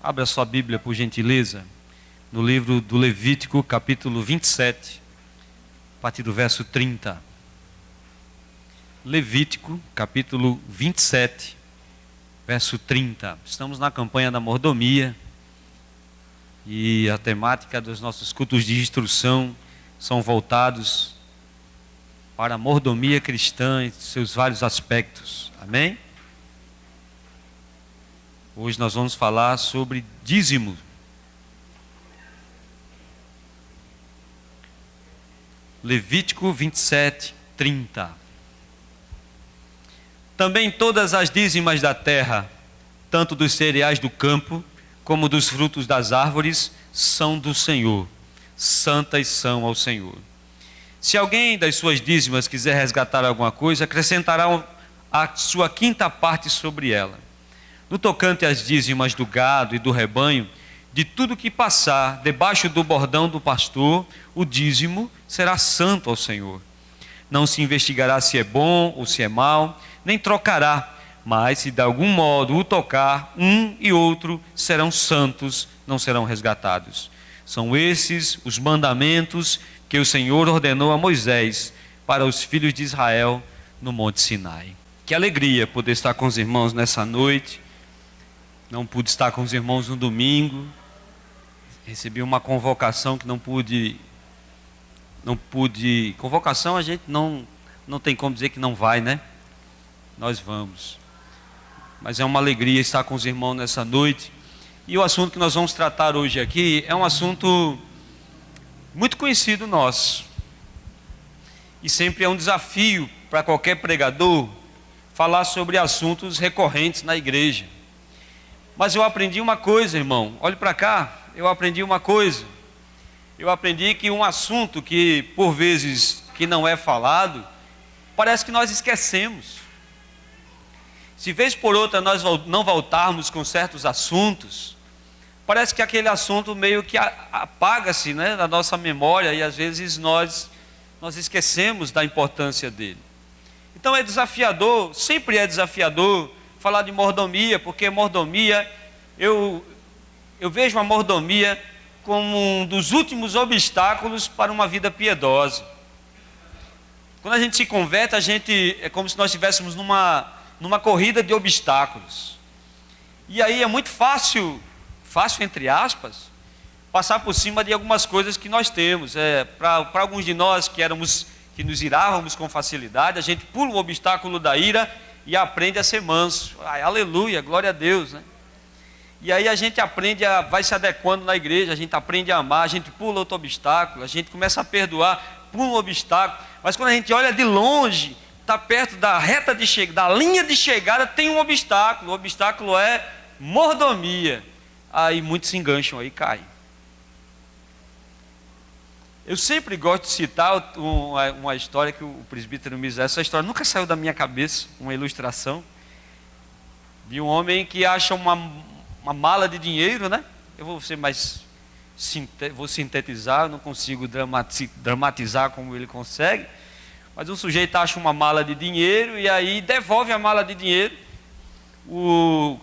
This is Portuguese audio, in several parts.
Abra sua Bíblia, por gentileza, no livro do Levítico, capítulo 27, a partir do verso 30. Levítico, capítulo 27, verso 30. Estamos na campanha da mordomia e a temática dos nossos cultos de instrução são voltados para a mordomia cristã em seus vários aspectos. Amém? Hoje nós vamos falar sobre dízimo. Levítico 27, 30. Também todas as dízimas da terra, tanto dos cereais do campo, como dos frutos das árvores, são do Senhor. Santas são ao Senhor. Se alguém das suas dízimas quiser resgatar alguma coisa, acrescentará a sua quinta parte sobre ela. No tocante às dízimas do gado e do rebanho, de tudo que passar debaixo do bordão do pastor, o dízimo será santo ao Senhor. Não se investigará se é bom ou se é mau, nem trocará, mas se de algum modo o tocar, um e outro serão santos, não serão resgatados. São esses os mandamentos que o Senhor ordenou a Moisés para os filhos de Israel no Monte Sinai. Que alegria poder estar com os irmãos nessa noite. Não pude estar com os irmãos no domingo. Recebi uma convocação que não pude. Convocação a gente não tem como dizer que não vai, né? Nós vamos. Mas é uma alegria estar com os irmãos nessa noite. E o assunto que nós vamos tratar hoje aqui é um assunto muito conhecido nosso. E sempre é um desafio para qualquer pregador falar sobre assuntos recorrentes na igreja. Mas eu aprendi uma coisa, irmão. Olhe para cá, eu aprendi uma coisa. Eu aprendi que um assunto que, por vezes, que não é falado, parece que nós esquecemos. Se vez por outra nós não voltarmos com certos assuntos, parece que aquele assunto meio que apaga-se, né, da nossa memória, e às vezes nós esquecemos da importância dele. Então é desafiador, sempre é desafiador falar de mordomia, porque mordomia, eu vejo a mordomia como um dos últimos obstáculos para uma vida piedosa. Quando a gente se converte, é como se nós estivéssemos numa corrida de obstáculos. E aí é muito fácil entre aspas, passar por cima de algumas coisas que nós temos. Para alguns de nós que nos irávamos com facilidade, a gente pula o obstáculo da ira e aprende a ser manso. Ai, aleluia, glória a Deus, né? E aí a gente vai se adequando na igreja, a gente aprende a amar, a gente pula outro obstáculo, a gente começa a perdoar, pula um obstáculo. Mas quando a gente olha de longe, está perto da reta de chegada, da linha de chegada, tem um obstáculo. O obstáculo é mordomia. Aí muitos se engancham aí e caem. Eu sempre gosto de citar uma história que o presbítero me diz. Essa história nunca saiu da minha cabeça, uma ilustração de um homem que acha uma mala de dinheiro, né? Eu vou ser vou sintetizar, não consigo dramatizar como ele consegue, mas um sujeito acha uma mala de dinheiro e aí devolve a mala de dinheiro. O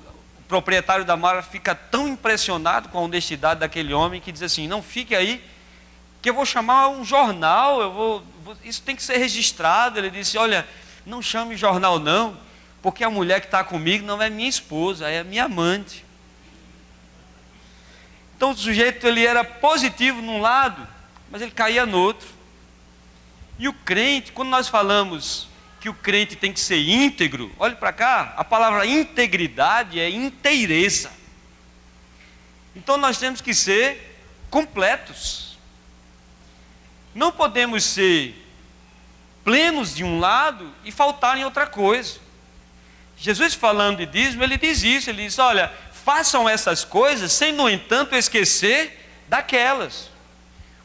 proprietário da mala fica tão impressionado com a honestidade daquele homem que diz assim: não fique aí, que eu vou chamar um jornal, isso tem que ser registrado. Ele disse: olha, não chame jornal não, porque a mulher que está comigo não é minha esposa, é minha amante. Então o sujeito, ele era positivo num lado, mas ele caía no outro. E o crente, quando nós falamos que o crente tem que ser íntegro, olhe para cá, a palavra integridade é inteireza. Então nós temos que ser completos. Não podemos ser plenos de um lado e faltar em outra coisa. Jesus, falando de dízimo, ele diz isso, ele diz: olha, façam essas coisas sem, no entanto, esquecer daquelas.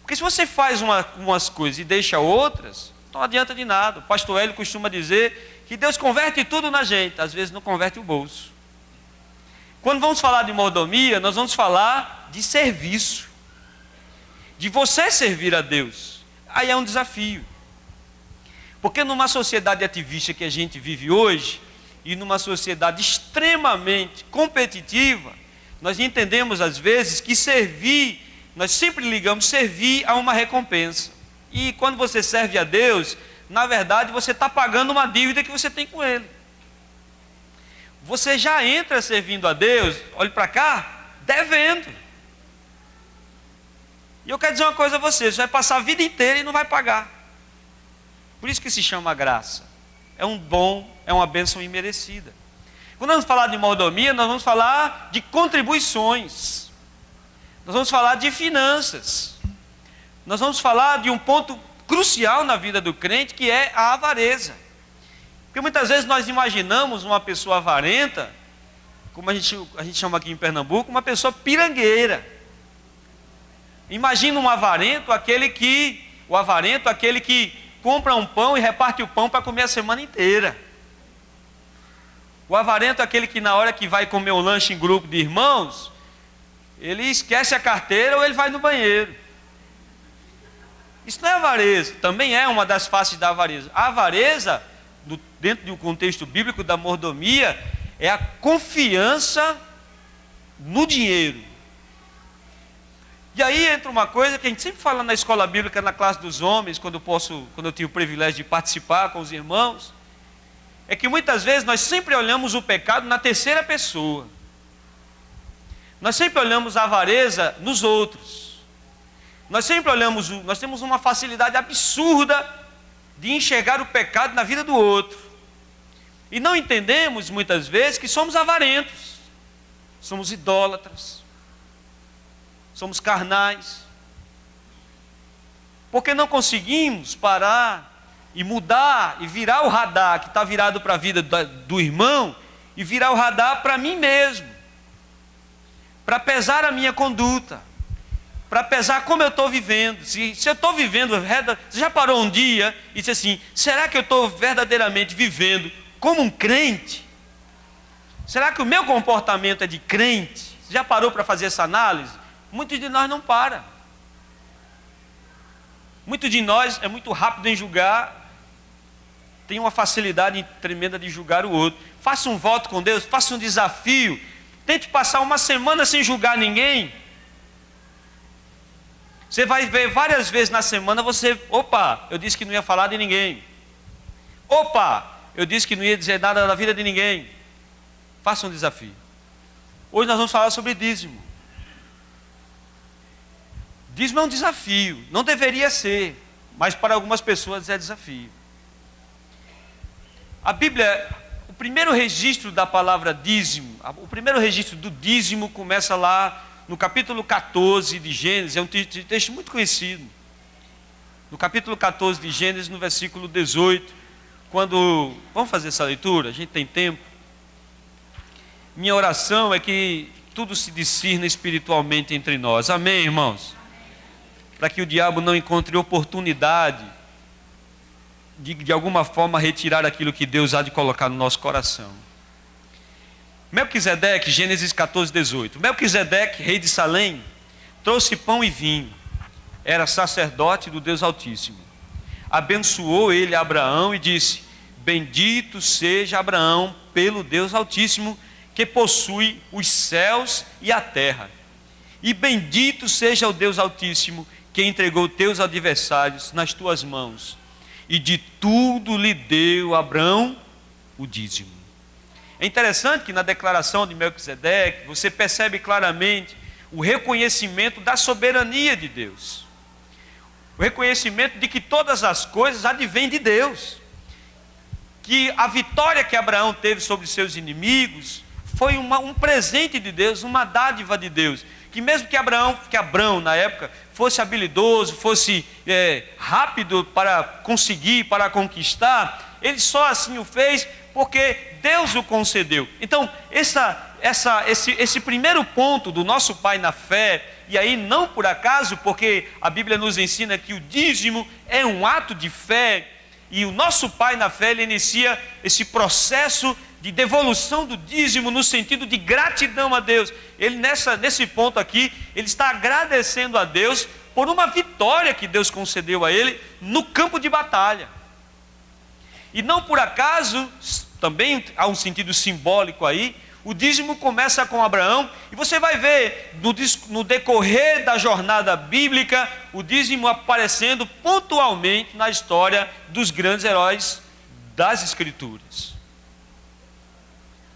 Porque se você faz umas coisas e deixa outras, não adianta de nada. O pastor Hélio costuma dizer que Deus converte tudo na gente, às vezes não converte o bolso. Quando vamos falar de mordomia, nós vamos falar de serviço, de você servir a Deus. Aí é um desafio, porque numa sociedade ativista que a gente vive hoje, e numa sociedade extremamente competitiva, nós entendemos às vezes que servir, nós sempre ligamos servir a uma recompensa. E quando você serve a Deus, na verdade você está pagando uma dívida que você tem com Ele. Você já entra servindo a Deus, olhe para cá, devendo. E eu quero dizer uma coisa a você vai passar a vida inteira e não vai pagar. Por isso que se chama graça. É um dom, é uma bênção imerecida. Quando nós vamos falar de mordomia, nós vamos falar de contribuições. Nós vamos falar de finanças. Nós vamos falar de um ponto crucial na vida do crente, que é a avareza. Porque muitas vezes nós imaginamos uma pessoa avarenta, como a gente chama aqui em Pernambuco, uma pessoa pirangueira. Imagina um avarento, aquele que compra um pão e reparte o pão para comer a semana inteira. O avarento é aquele que na hora que vai comer um lanche em grupo de irmãos, ele esquece a carteira ou ele vai no banheiro. Isso não é avareza, também é uma das faces da avareza. A avareza, dentro do contexto bíblico da mordomia, é a confiança no dinheiro. E aí entra uma coisa que a gente sempre fala na escola bíblica, na classe dos homens, quando eu tive o privilégio de participar com os irmãos, é que muitas vezes nós sempre olhamos o pecado na terceira pessoa. Nós sempre olhamos a avareza nos outros. Nós temos uma facilidade absurda de enxergar o pecado na vida do outro. E não entendemos muitas vezes que somos avarentos, somos idólatras, somos carnais, porque não conseguimos parar e mudar e virar o radar que está virado para a vida do irmão e virar o radar para mim mesmo, para pesar a minha conduta, para pesar como eu estou vivendo. Se eu estou vivendo, você já parou um dia e disse assim, será que eu estou verdadeiramente vivendo como um crente? Será que o meu comportamento é de crente? Você já parou para fazer essa análise? Muitos de nós não param. Muitos de nós é muito rápido em julgar, tem uma facilidade tremenda de julgar o outro. Faça um voto com Deus, faça um desafio, tente passar uma semana sem julgar ninguém. Você vai ver várias vezes na semana, eu disse que não ia falar de ninguém. Eu disse que não ia dizer nada da vida de ninguém. Faça um desafio. Hoje nós vamos falar sobre dízimo. Dízimo é um desafio, não deveria ser, mas para algumas pessoas é desafio. A Bíblia, o primeiro registro da palavra dízimo, o primeiro registro do dízimo começa lá no capítulo 14 de Gênesis, é um texto muito conhecido. No capítulo 14 de Gênesis, no versículo 18, vamos fazer essa leitura, a gente tem tempo. Minha oração é que tudo se discirna espiritualmente entre nós, amém, irmãos? Para que o diabo não encontre oportunidade de alguma forma retirar aquilo que Deus há de colocar no nosso coração. Melquisedeque, Gênesis 14, 18. Melquisedeque, rei de Salém, trouxe pão e vinho. Era sacerdote do Deus Altíssimo. Abençoou ele Abraão e disse, bendito seja Abraão pelo Deus Altíssimo, que possui os céus e a terra. E bendito seja o Deus Altíssimo, que entregou teus adversários nas tuas mãos. E de tudo lhe deu Abraão o dízimo. É interessante que na declaração de Melquisedeque, você percebe claramente o reconhecimento da soberania de Deus. O reconhecimento de que todas as coisas advêm de Deus. Que a vitória que Abraão teve sobre seus inimigos foi um presente de Deus, uma dádiva de Deus. Que mesmo que Abraão na época fosse habilidoso, fosse rápido para conseguir, para conquistar, ele só assim o fez porque Deus o concedeu. Então, esse primeiro ponto do nosso pai na fé, e aí não por acaso, porque a Bíblia nos ensina que o dízimo é um ato de fé, e o nosso pai na fé, ele inicia esse processo de devolução do dízimo no sentido de gratidão a Deus. Ele nesse ponto aqui, ele está agradecendo a Deus por uma vitória que Deus concedeu a ele no campo de batalha. E não por acaso, também há um sentido simbólico aí, O dízimo começa com Abraão, e você vai ver no decorrer da jornada bíblica, o dízimo aparecendo pontualmente na história dos grandes heróis das Escrituras.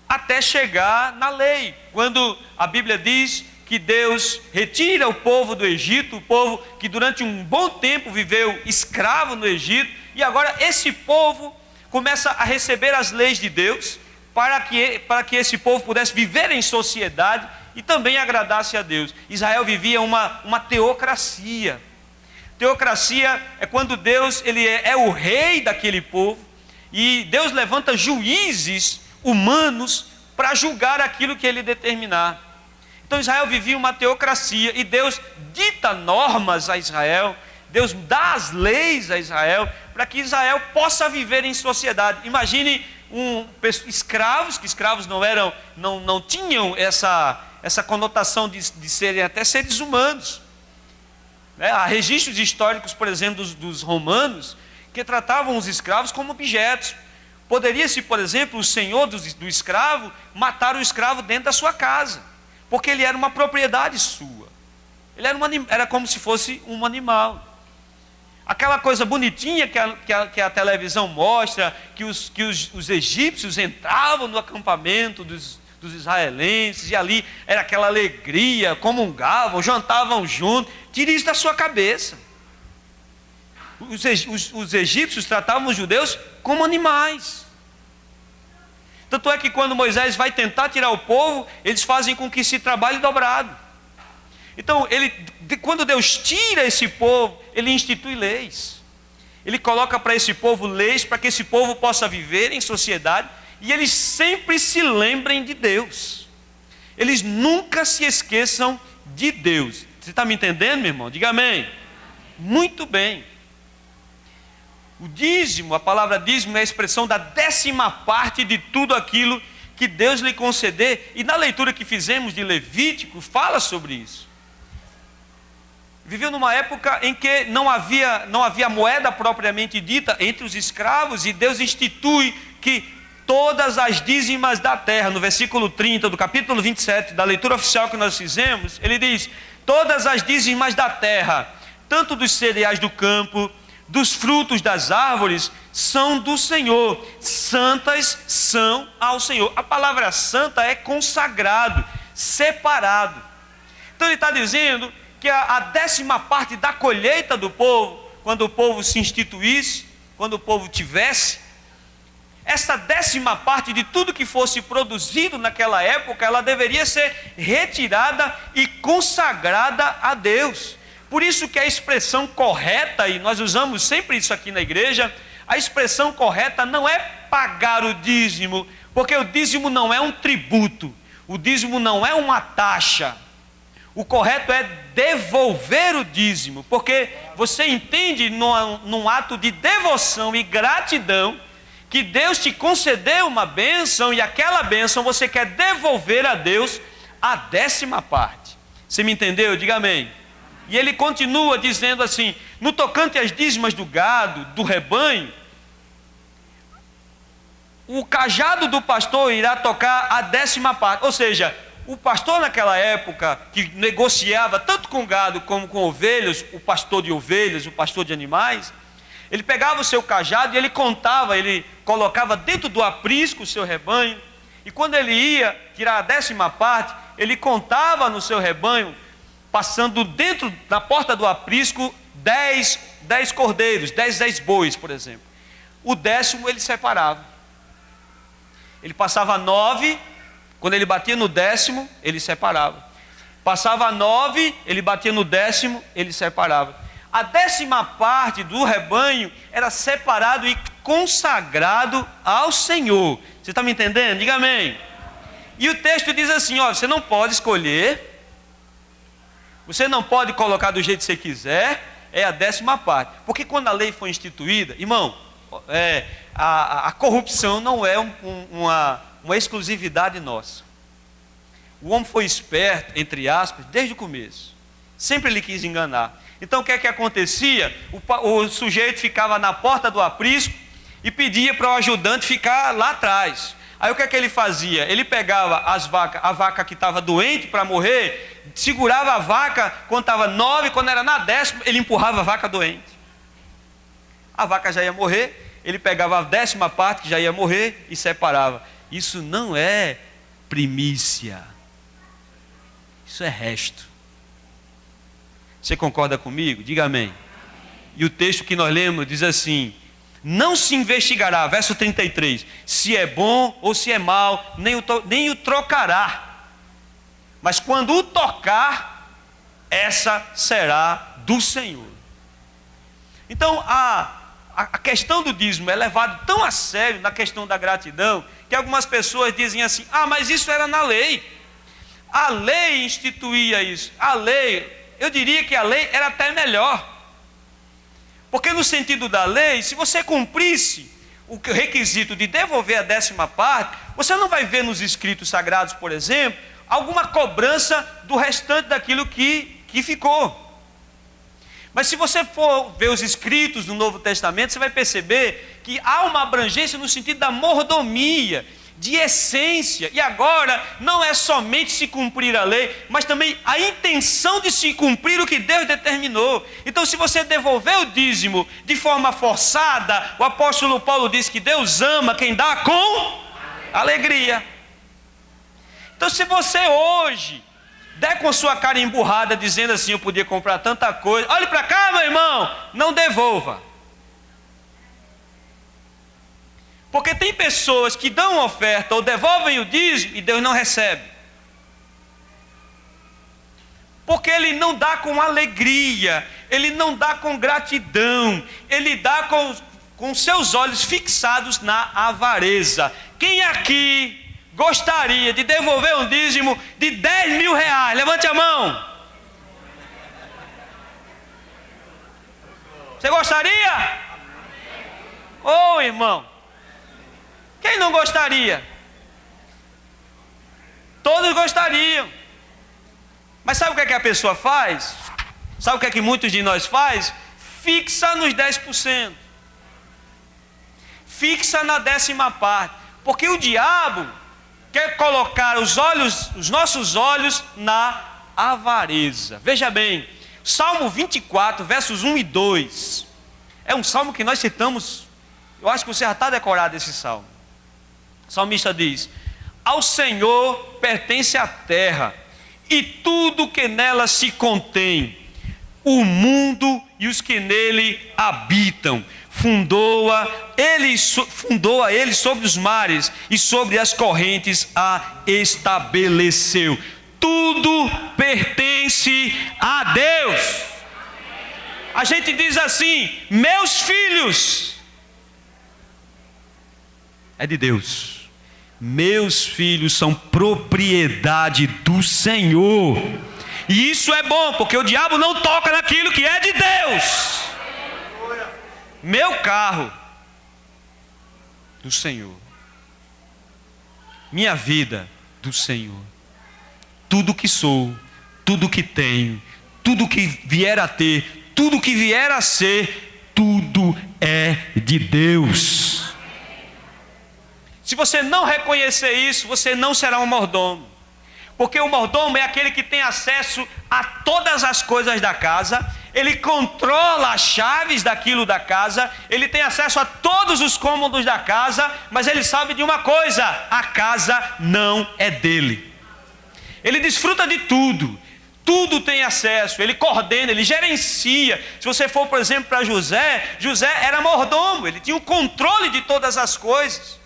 Até chegar na lei, quando a Bíblia diz que Deus retira o povo do Egito, o povo que durante um bom tempo viveu escravo no Egito, e agora esse povo começa a receber as leis de Deus, para que esse povo pudesse viver em sociedade e também agradasse a Deus. Israel vivia uma teocracia. Teocracia é quando Deus ele é o rei daquele povo, e Deus levanta juízes humanos para julgar aquilo que ele determinar. Então Israel vivia uma teocracia, e Deus dita normas a Israel, Deus dá as leis a Israel, para que Israel possa viver em sociedade. Imagine escravos, que escravos não tinham essa conotação de serem até seres humanos. Há registros históricos, por exemplo, dos romanos, que tratavam os escravos como objetos. Poderia-se, por exemplo, o senhor do escravo matar o escravo dentro da sua casa, porque ele era uma propriedade sua. Ele era como se fosse um animal. Aquela coisa bonitinha que a televisão mostra, que os egípcios entravam no acampamento dos israelenses, e ali era aquela alegria, comungavam, jantavam juntos. Tire isso da sua cabeça. Os egípcios tratavam os judeus como animais. Tanto é que quando Moisés vai tentar tirar o povo, eles fazem com que se trabalhe dobrado. Então, quando Deus tira esse povo, Ele institui leis. Ele coloca para esse povo leis, para que esse povo possa viver em sociedade, e eles sempre se lembrem de Deus. Eles nunca se esqueçam de Deus. Você está me entendendo, meu irmão? Diga amém. Muito bem. O dízimo, a palavra dízimo é a expressão da 10ª de tudo aquilo que Deus lhe conceder, e na leitura que fizemos de Levítico, fala sobre isso. Viveu numa época em que não havia moeda propriamente dita entre os escravos, e Deus institui que todas as dízimas da terra, no versículo 30 do capítulo 27 da leitura oficial que nós fizemos, ele diz: todas as dízimas da terra, tanto dos cereais do campo, dos frutos das árvores, são do Senhor, santas são ao Senhor. A palavra santa é consagrado, separado. Então ele está dizendo que a 10ª da colheita do povo, quando o povo se instituísse, quando o povo tivesse, essa 10ª de tudo que fosse produzido naquela época, ela deveria ser retirada e consagrada a Deus. Por isso que a expressão correta, e nós usamos sempre isso aqui na igreja, a expressão correta não é pagar o dízimo, porque o dízimo não é um tributo, o dízimo não é uma taxa. O correto é devolver o dízimo, porque você entende num ato de devoção e gratidão, que Deus te concedeu uma bênção, e aquela bênção você quer devolver a Deus a 10ª. Você me entendeu? Diga amém. E ele continua dizendo assim: no tocante às dízimas do gado, do rebanho, o cajado do pastor irá tocar a 10ª. Ou seja, o pastor naquela época, que negociava tanto com gado como com ovelhas, o pastor de ovelhas, o pastor de animais, ele pegava o seu cajado e ele contava, ele colocava dentro do aprisco o seu rebanho, e quando ele ia tirar a 10ª, ele contava no seu rebanho, passando dentro da porta do aprisco 10 cordeiros, 10 bois, por exemplo. O 10º ele separava. Ele passava 9, quando ele batia no 10º, ele separava. Passava 9, ele batia no 10º, ele separava. A 10ª do rebanho era separado e consagrado ao Senhor. Você está me entendendo? Diga amém. E o texto diz assim: ó, você não pode escolher, você não pode colocar do jeito que você quiser, é a 10ª. Porque quando a lei foi instituída, irmão, a corrupção não é uma exclusividade nossa. O homem foi esperto, entre aspas, desde o começo. Sempre ele quis enganar. Então o que é que acontecia? O sujeito ficava na porta do aprisco e pedia para o ajudante ficar lá atrás. Aí o que é que ele fazia? Ele pegava a vaca que estava doente para morrer, segurava a vaca quando estava 9, quando era na 10ª, ele empurrava a vaca doente. A vaca já ia morrer, ele pegava a 10ª parte que já ia morrer e separava. Isso não é primícia, isso é resto. Você concorda comigo? Diga amém. E o texto que nós lemos diz assim: não se investigará, verso 33, se é bom ou se é mal, nem o trocará. Mas quando o tocar, essa será do Senhor. Então a questão do dízimo é levada tão a sério na questão da gratidão, que algumas pessoas dizem assim: ah, mas isso era na lei. A lei instituía isso. A lei, eu diria que a lei era até melhor. Porque no sentido da lei, se você cumprisse o requisito de devolver a 10ª parte, você não vai ver nos escritos sagrados, por exemplo, alguma cobrança do restante daquilo que ficou. Mas se você for ver os escritos do Novo Testamento, você vai perceber que há uma abrangência no sentido da mordomia, de essência. E agora não é somente se cumprir a lei, mas também a intenção de se cumprir o que Deus determinou. Então, se você devolver o dízimo de forma forçada, o apóstolo Paulo diz que Deus ama quem dá com alegria. Então, se você hoje der com sua cara emburrada dizendo assim: eu podia comprar tanta coisa, olhe para cá, meu irmão, não devolva. Porque tem pessoas que dão oferta ou devolvem o dízimo e Deus não recebe. Porque ele não dá com alegria, ele não dá com gratidão, ele dá com seus olhos fixados na avareza. Quem aqui gostaria de devolver um dízimo de 10 mil reais? Levante a mão. Você gostaria? Ô irmão, quem não gostaria? Todos gostariam. Mas sabe o que é que a pessoa faz? Sabe o que é que muitos de nós faz? Fixa nos 10%. Fixa na 10ª parte. Porque o diabo quer colocar os nossos olhos na avareza. Veja bem, Salmo 24, versos 1 e 2. É um salmo que nós citamos. Eu acho que você já está decorado esse salmo. O salmista diz: ao Senhor pertence a terra e tudo que nela se contém, o mundo e os que nele habitam. Fundou-a ele sobre os mares e sobre as correntes a estabeleceu. Tudo pertence a Deus. A gente diz assim: meus filhos, é de Deus. Meus filhos são propriedade do Senhor. E isso é bom, porque o diabo não toca naquilo que é de Deus. Meu carro, do Senhor. Minha vida, do Senhor. Tudo que sou, tudo que tenho, tudo que vier a ter, tudo que vier a ser, tudo é de Deus. Se você não reconhecer isso, você não será um mordomo. Porque o mordomo é aquele que tem acesso a todas as coisas da casa, ele controla as chaves daquilo da casa, ele tem acesso a todos os cômodos da casa, mas ele sabe de uma coisa: a casa não é dele. Ele desfruta de tudo, tudo tem acesso, ele coordena, ele gerencia. Se você for, por exemplo, para José, José era mordomo, ele tinha o controle de todas as coisas.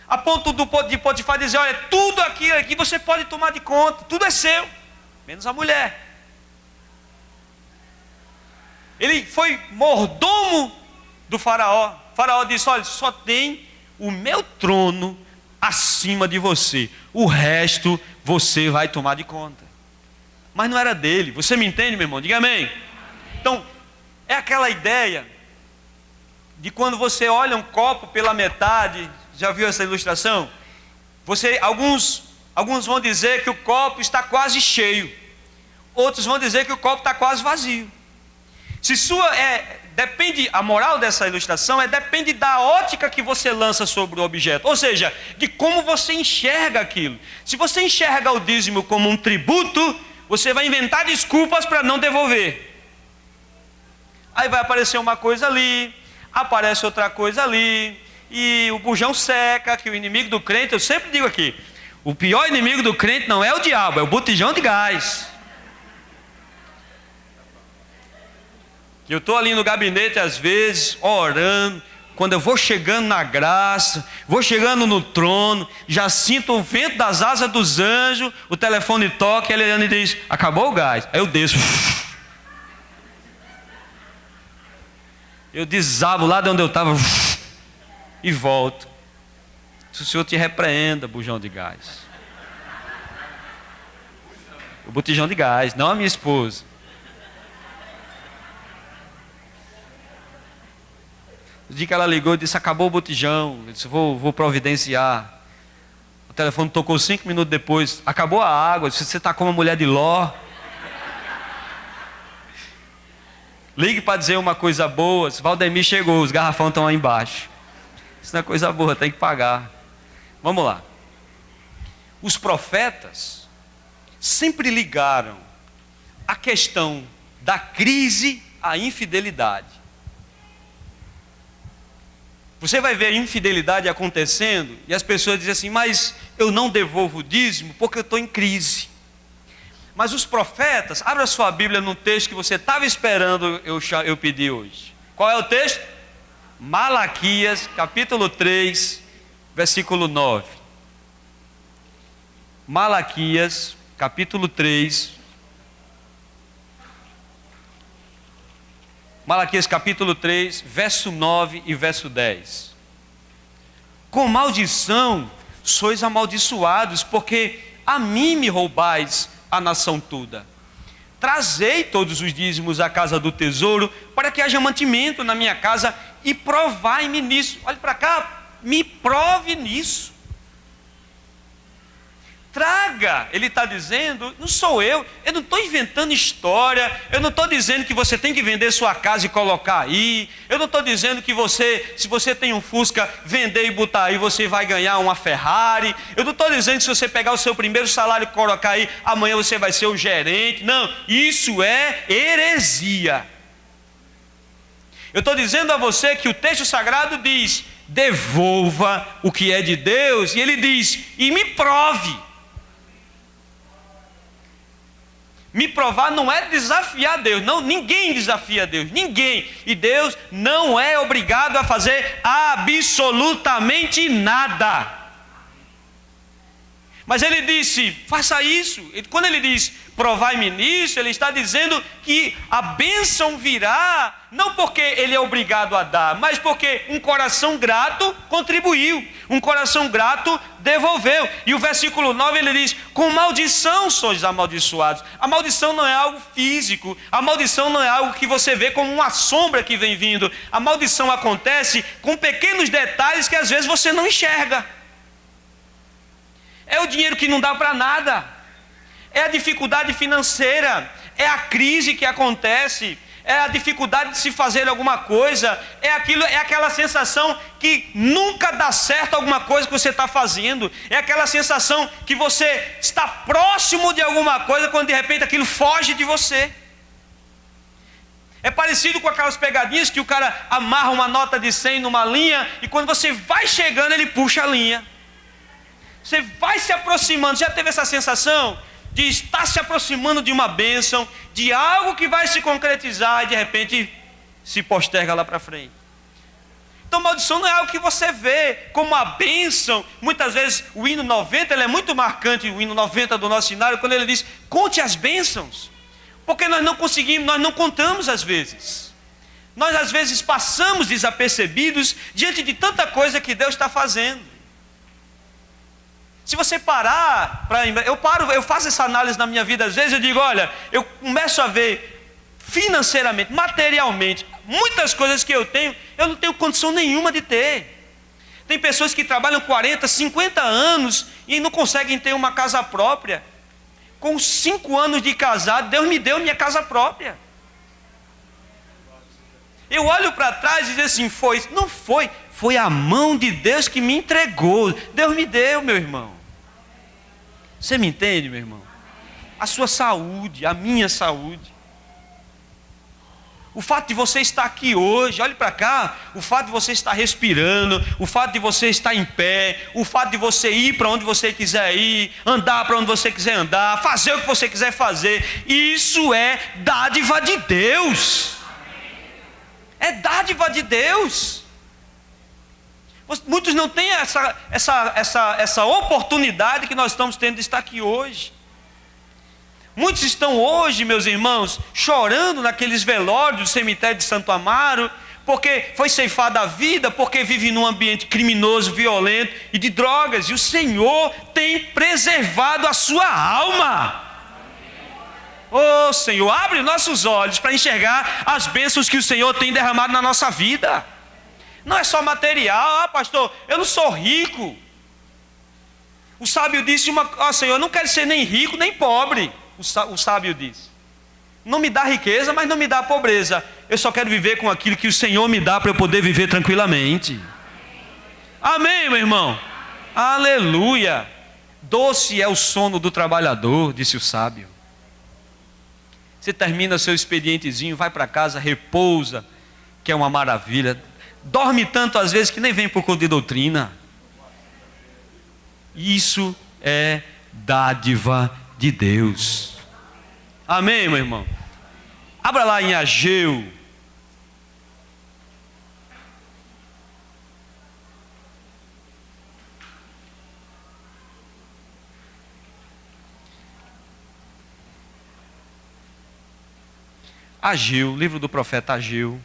A ponto de Potifar dizer: olha, tudo aqui você pode tomar de conta, tudo é seu, menos a mulher. Ele foi mordomo do faraó. O faraó disse: olha, só tem o meu trono acima de você, o resto você vai tomar de conta. Mas não era dele. Você me entende, meu irmão? Diga amém. Então, é aquela ideia de quando você olha um copo pela metade. Já viu essa ilustração? Alguns vão dizer que o copo está quase cheio. Outros vão dizer que o copo está quase vazio. Se depende, a moral dessa ilustração depende da ótica que você lança sobre o objeto, ou seja, de como você enxerga aquilo. Se você enxerga o dízimo como um tributo, você vai inventar desculpas para não devolver. Aí vai aparecer uma coisa ali, aparece outra coisa ali, e o bujão seca, que o inimigo do crente, eu sempre digo aqui, o pior inimigo do crente não é o diabo, é o botijão de gás. Eu estou ali no gabinete às vezes, orando, quando eu vou chegando na graça, vou chegando no trono, já sinto o vento das asas dos anjos, o telefone toca, ele olhando e diz, acabou o gás. Aí eu desço. Eu desabo lá de onde eu estava e volto. Se o Senhor te repreenda, bujão de gás. O botijão de gás, não a minha esposa. O dia que ela ligou e disse, acabou o botijão. Eu disse, vou providenciar. O telefone tocou 5 minutos depois, acabou a água. Eu disse, você está como uma mulher de Ló. Ligue para dizer uma coisa boa. Valdemir chegou, os garrafões estão lá embaixo. Isso não é coisa boa, tem que pagar. Vamos lá. Os profetas sempre ligaram a questão da crise à infidelidade. Você vai ver a infidelidade acontecendo e as pessoas dizem assim, mas eu não devolvo o dízimo porque eu estou em crise. Mas os profetas, abra sua Bíblia no texto que você estava esperando eu pedir hoje. Qual é o texto? Malaquias, capítulo 3, versículo 9. Malaquias, capítulo 3. Malaquias capítulo 3, verso 9 e verso 10. Com maldição sois amaldiçoados, porque a mim me roubais a nação toda. Trazei todos os dízimos à casa do tesouro, para que haja mantimento na minha casa, e provai-me nisso. Olhe para cá, me prove nisso. Traga, ele está dizendo, não sou eu não estou inventando história, eu não estou dizendo que você tem que vender sua casa e colocar aí, eu não estou dizendo que se você tem um Fusca, vender e botar aí, você vai ganhar uma Ferrari, eu não estou dizendo que se você pegar o seu primeiro salário e colocar aí, amanhã você vai ser o gerente, não, isso é heresia. Eu estou dizendo a você que o texto sagrado diz, devolva o que é de Deus, e ele diz, e me prove. Me provar não é desafiar Deus, não, ninguém desafia Deus, ninguém, e Deus não é obrigado a fazer absolutamente nada. Mas ele disse, faça isso. Quando ele diz, provai-me nisso, ele está dizendo que a bênção virá, não porque ele é obrigado a dar, mas porque um coração grato contribuiu, um coração grato devolveu. E o versículo 9 ele diz, com maldição sois amaldiçoados. A maldição não é algo físico, a maldição não é algo que você vê como uma sombra que vem vindo. A maldição acontece com pequenos detalhes que às vezes você não enxerga. É o dinheiro que não dá para nada, é a dificuldade financeira, é a crise que acontece, é a dificuldade de se fazer alguma coisa, é aquela sensação que nunca dá certo alguma coisa que você está fazendo, é aquela sensação que você está próximo de alguma coisa quando de repente aquilo foge de você. É parecido com aquelas pegadinhas que o cara amarra uma nota de 100 numa linha e quando você vai chegando ele puxa a linha. Você vai se aproximando, já teve essa sensação de estar se aproximando de uma bênção, de algo que vai se concretizar e de repente se posterga lá para frente. Então maldição não é algo que você vê como uma bênção. Muitas vezes o hino 90, ele é muito marcante, o hino 90 do nosso cenário, quando ele diz, conte as bênçãos. Porque nós não conseguimos, nós não contamos às vezes. Nós às vezes passamos desapercebidos diante de tanta coisa que Deus está fazendo. Se você parar, eu faço essa análise na minha vida, às vezes eu digo, olha, eu começo a ver financeiramente, materialmente, muitas coisas que eu não tenho condição nenhuma de ter. Tem pessoas que trabalham 40, 50 anos e não conseguem ter uma casa própria. Com 5 anos de casado, Deus me deu minha casa própria. Eu olho para trás e digo assim, foi, não foi, foi a mão de Deus que me entregou. Deus me deu, meu irmão. Você me entende, meu irmão? A sua saúde, a minha saúde. O fato de você estar aqui hoje, olhe para cá, o fato de você estar respirando, o fato de você estar em pé, o fato de você ir para onde você quiser ir, andar para onde você quiser andar, fazer o que você quiser fazer, isso é dádiva de Deus. É dádiva de Deus. Muitos não têm essa oportunidade que nós estamos tendo de estar aqui hoje. Muitos estão hoje, meus irmãos, chorando naqueles velórios do cemitério de Santo Amaro, porque foi ceifada a vida, porque vive num ambiente criminoso, violento e de drogas. E o Senhor tem preservado a sua alma. Oh Senhor, abre nossos olhos para enxergar as bênçãos que o Senhor tem derramado na nossa vida. Não é só material. Pastor, eu não sou rico. O sábio disse, Senhor, eu não quero ser nem rico nem pobre. O sábio disse, não me dá riqueza, mas não me dá pobreza. Eu só quero viver com aquilo que o Senhor me dá para eu poder viver tranquilamente. Amém, meu irmão? Aleluia. Doce é o sono do trabalhador, disse o sábio. Você termina seu expedientezinho, vai para casa, repousa, que é uma maravilha. Dorme tanto às vezes que nem vem por conta de doutrina. Isso é dádiva de Deus. Amém, meu irmão? Abra lá em Ageu. Ageu, livro do profeta Ageu.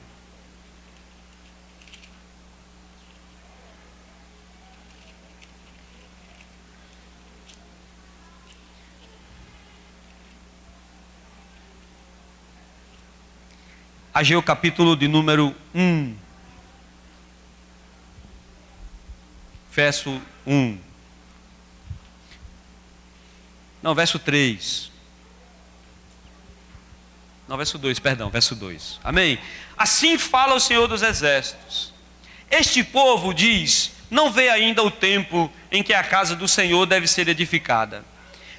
Ageu capítulo de número 1, verso 1. Não, verso 3. Não, verso 2, perdão, verso 2. Amém? Assim fala o Senhor dos Exércitos. Este povo diz, não vê ainda o tempo em que a casa do Senhor deve ser edificada.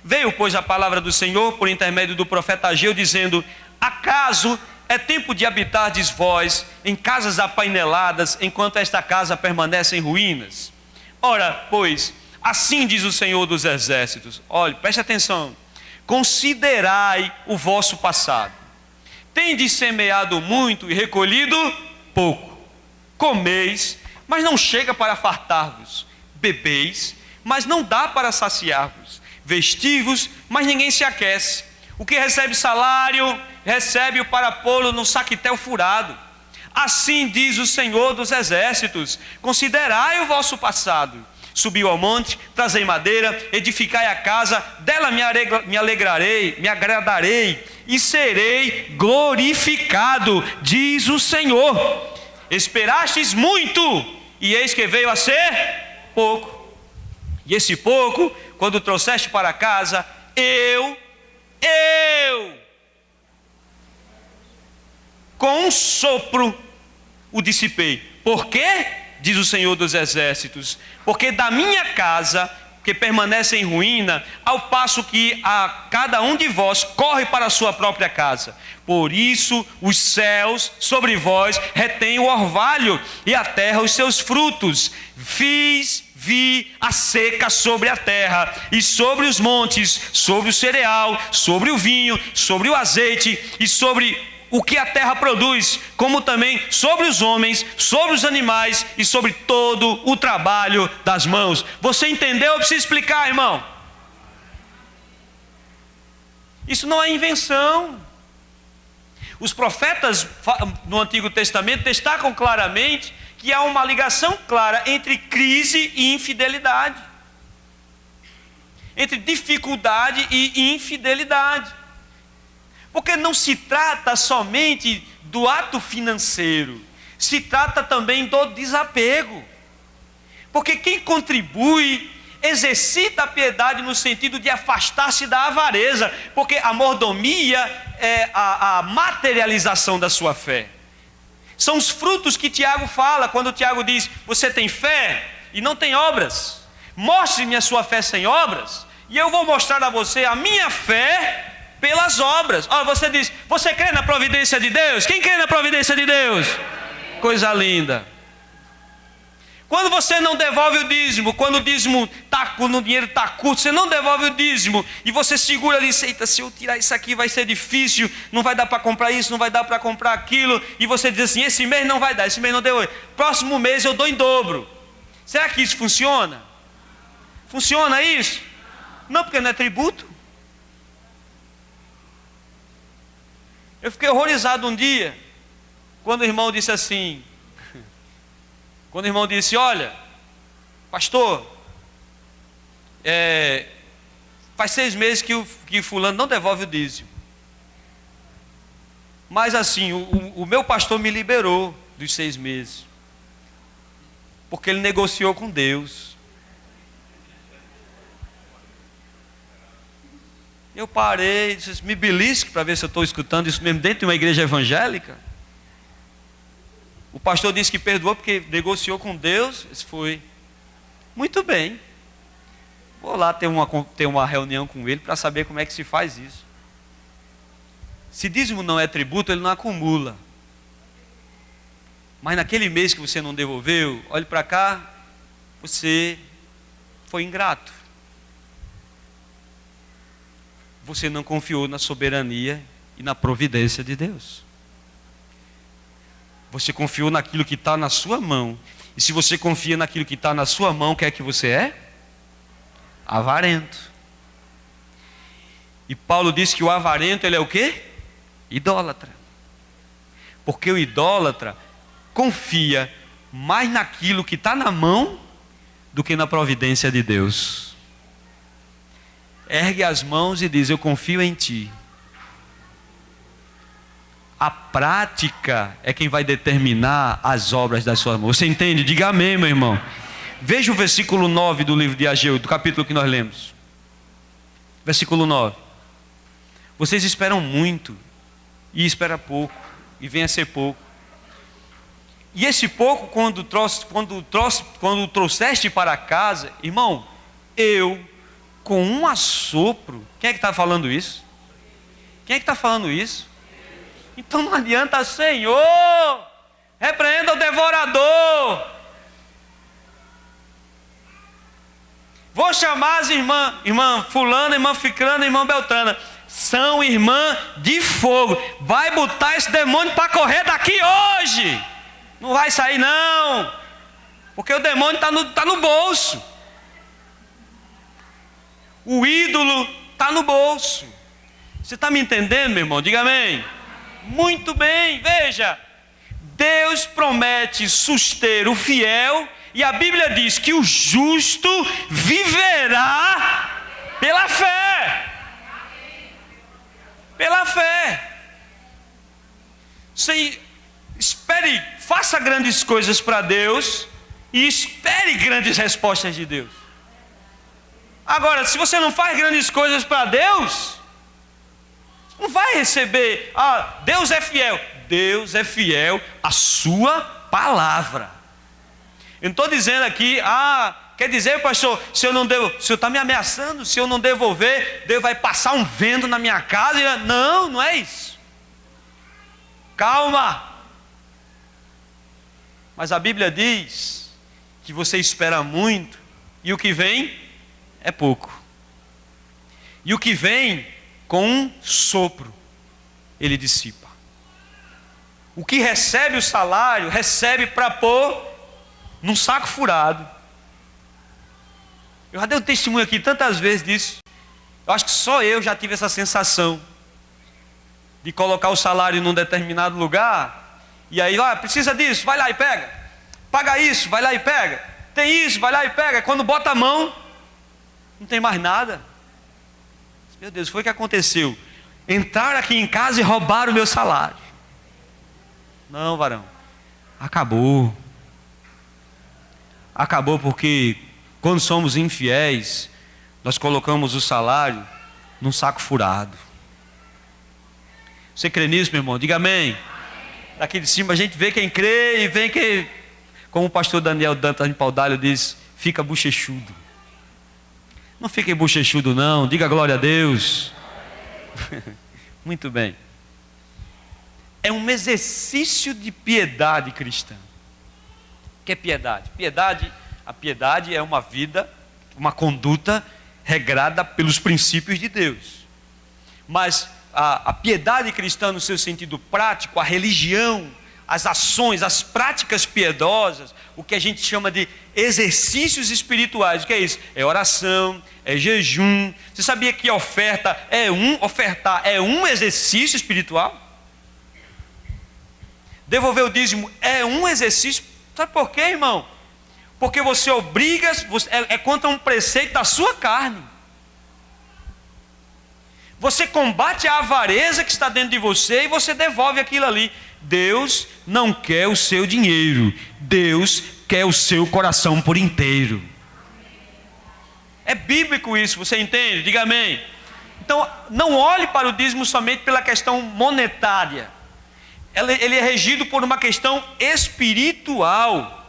Veio, pois, a palavra do Senhor por intermédio do profeta Ageu, dizendo, acaso é tempo de habitardes vós em casas apaineladas, enquanto esta casa permanece em ruínas? Ora, pois, assim diz o Senhor dos Exércitos. Olhe, preste atenção. Considerai o vosso passado. Tendes semeado muito e recolhido pouco. Comeis, mas não chega para fartar-vos. Bebeis, mas não dá para saciar-vos. Vestivos, mas ninguém se aquece. O que recebe salário, recebe-o para pô-lo no saquetel furado. Assim diz o Senhor dos Exércitos: considerai o vosso passado. Subiu ao monte, trazei madeira, edificai a casa, dela me alegrarei, me agradarei e serei glorificado, diz o Senhor. Esperastes muito, e eis que veio a ser pouco. E esse pouco, quando trouxeste para casa, eu com um sopro o dissipei. Por quê? Diz o Senhor dos Exércitos, porque da minha casa, que permanece em ruína, ao passo que a cada um de vós corre para a sua própria casa. Por isso os céus sobre vós retêm o orvalho, e a terra os seus frutos. Vi a seca sobre a terra, e sobre os montes, sobre o cereal, sobre o vinho, sobre o azeite, e sobre o que a terra produz, como também sobre os homens, sobre os animais e sobre todo o trabalho das mãos. Você entendeu? Eu preciso explicar, irmão. Isso não é invenção. Os profetas no Antigo Testamento destacam claramente que há uma ligação clara entre crise e infidelidade, entre dificuldade e infidelidade. Porque não se trata somente do ato financeiro, se trata também do desapego. Porque quem contribui, exercita a piedade no sentido de afastar-se da avareza, porque a mordomia é a materialização da sua fé. São os frutos que Tiago fala, quando Tiago diz, você tem fé e não tem obras. Mostre-me a sua fé sem obras, e eu vou mostrar a você a minha fé pelas obras. Ó, você diz, você crê na providência de Deus? Quem crê na providência de Deus? Coisa linda. Quando você não devolve o dízimo, quando o dinheiro está curto, você não devolve o dízimo, e você segura ali, eita, se eu tirar isso aqui vai ser difícil, não vai dar para comprar isso, não vai dar para comprar aquilo, e você diz assim, esse mês não vai dar, esse mês não deu, próximo mês eu dou em dobro. Será que isso funciona? Funciona isso? Não, porque não é tributo. Eu fiquei horrorizado um dia, quando o irmão disse assim, quando o irmão disse, olha, pastor, faz 6 meses que fulano não devolve o dízimo. Mas assim, o meu pastor me liberou dos 6 meses. Porque ele negociou com Deus. Eu parei, disse, me belisque para ver se eu estou escutando isso mesmo dentro de uma igreja evangélica. O pastor disse que perdoou porque negociou com Deus. Isso foi. Muito bem. Vou lá ter uma reunião com ele para saber como é que se faz isso. Se dízimo não é tributo, ele não acumula. Mas naquele mês que você não devolveu, olhe para cá, você foi ingrato. Você não confiou na soberania e na providência de Deus. Você confiou naquilo que está na sua mão. E se você confia naquilo que está na sua mão, o que é que você é? Avarento. E Paulo diz que o avarento, ele é o quê? Idólatra. Porque o idólatra confia mais naquilo que está na mão do que na providência de Deus. Ergue as mãos e diz, eu confio em ti. A prática é quem vai determinar as obras das suas mãos. Você entende? Diga amém, meu irmão. Veja o versículo 9 do livro de Ageu, do capítulo que nós lemos. Versículo 9. Vocês esperam muito, e espera pouco, e vem a ser pouco. E esse pouco, quando trouxeste para casa, irmão, eu, com um assopro, quem é que está falando isso? Quem é que está falando isso? Então não adianta, Senhor, repreenda o devorador. Vou chamar as irmã fulana, irmã ficrana, irmã beltrana. São irmã de fogo. Vai botar esse demônio para correr daqui hoje. Não vai sair não. Porque o demônio está no bolso. O ídolo está no bolso. Você está me entendendo, meu irmão? Diga amém. Muito bem, veja, Deus promete suster o fiel, e a Bíblia diz que o justo viverá pela fé. Pela fé. Você espere, faça grandes coisas para Deus e espere grandes respostas de Deus. Agora, se você não faz grandes coisas para Deus, não vai receber. Deus é fiel. Deus é fiel à sua palavra. Eu não estou dizendo aqui, quer dizer, pastor, se eu não devo, o senhor está me ameaçando, se eu não devolver, Deus vai passar um vento na minha casa. Não, não é isso. Calma. Mas a Bíblia diz que você espera muito, e o que vem é pouco. E o que vem, com um sopro, ele dissipa. O que recebe o salário, recebe para pôr num saco furado. Eu já dei um testemunho aqui tantas vezes disso. Eu acho que só eu já tive essa sensação de colocar o salário num determinado lugar, e aí, precisa disso, vai lá e pega. Paga isso, vai lá e pega. Tem isso, vai lá e pega. Quando bota a mão, não tem mais nada. Meu Deus, foi o que aconteceu. Entraram aqui em casa e roubaram o meu salário. Não, varão. Acabou. Acabou porque quando somos infiéis, nós colocamos o salário num saco furado. Você crê nisso, meu irmão? Diga amém. Daqui de cima a gente vê quem crê e vê quem, como o pastor Daniel Dantas de Paudalho diz, fica bochechudo. Não fique bochechudo não, diga glória a Deus. Muito bem. É um exercício de piedade cristã. O que é piedade? A piedade é uma vida, uma conduta regrada pelos princípios de Deus. Mas a piedade cristã no seu sentido prático, a religião, as ações, as práticas piedosas, o que a gente chama de exercícios espirituais. O que é isso? É oração, é jejum. Você sabia que ofertar é um exercício espiritual? Devolver o dízimo é um exercício. Sabe por quê, irmão? Porque você obriga, é contra um preceito da sua carne. Você combate a avareza que está dentro de você e você devolve aquilo ali. Deus não quer o seu dinheiro, Deus quer o seu coração por inteiro. É bíblico isso, você entende? Diga amém. Então, não olhe para o dízimo somente pela questão monetária. Ele é regido por uma questão espiritual.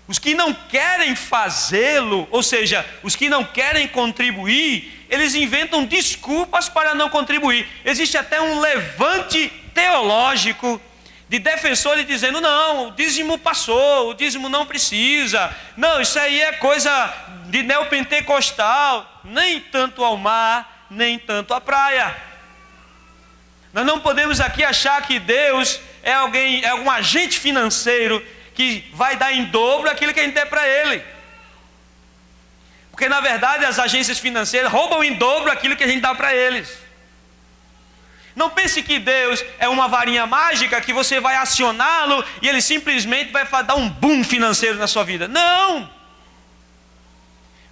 Os que não querem fazê-lo, ou seja, os que não querem contribuir, eles inventam desculpas para não contribuir. Existe até um levante teológico de defensores dizendo: não, o dízimo passou, o dízimo não precisa, não, isso aí é coisa de neopentecostal, nem tanto ao mar, nem tanto à praia. Nós não podemos aqui achar que Deus é algum agente financeiro que vai dar em dobro aquilo que a gente der para Ele. Porque na verdade as agências financeiras roubam em dobro aquilo que a gente dá para eles. Não pense que Deus é uma varinha mágica que você vai acioná-lo e Ele simplesmente vai dar um boom financeiro na sua vida. Não!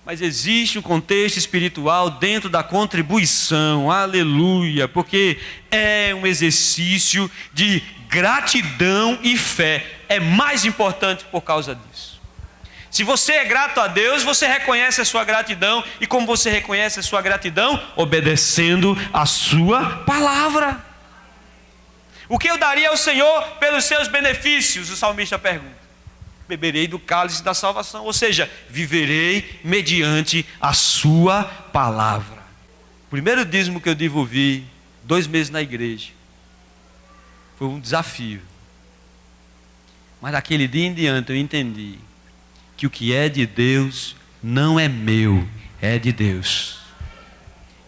Mas existe um contexto espiritual dentro da contribuição, aleluia, porque é um exercício de gratidão e fé. É mais importante por causa disso. Se você é grato a Deus, você reconhece a sua gratidão. E como você reconhece a sua gratidão? Obedecendo a sua palavra. O que eu daria ao Senhor pelos seus benefícios? O salmista pergunta. Beberei do cálice da salvação, ou seja, viverei mediante a sua palavra. O primeiro dízimo que eu devolvi, 2 meses na igreja, foi um desafio. Mas daquele dia em diante eu entendi que o que é de Deus não é meu, é de Deus.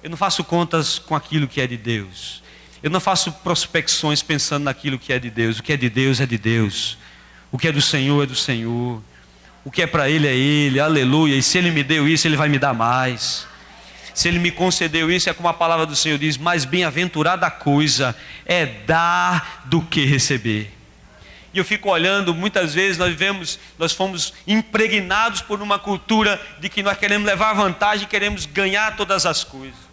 Eu não faço contas com aquilo que é de Deus. Eu não faço prospecções pensando naquilo que é de Deus. O que é de Deus é de Deus. O que é do Senhor é do Senhor. O que é para Ele é Ele, aleluia. E se Ele me deu isso, Ele vai me dar mais. Se Ele me concedeu isso, é como a palavra do Senhor diz: mais bem-aventurada a coisa é dar do que receber. E eu fico olhando, muitas vezes nós fomos impregnados por uma cultura de que nós queremos levar vantagem, queremos ganhar todas as coisas.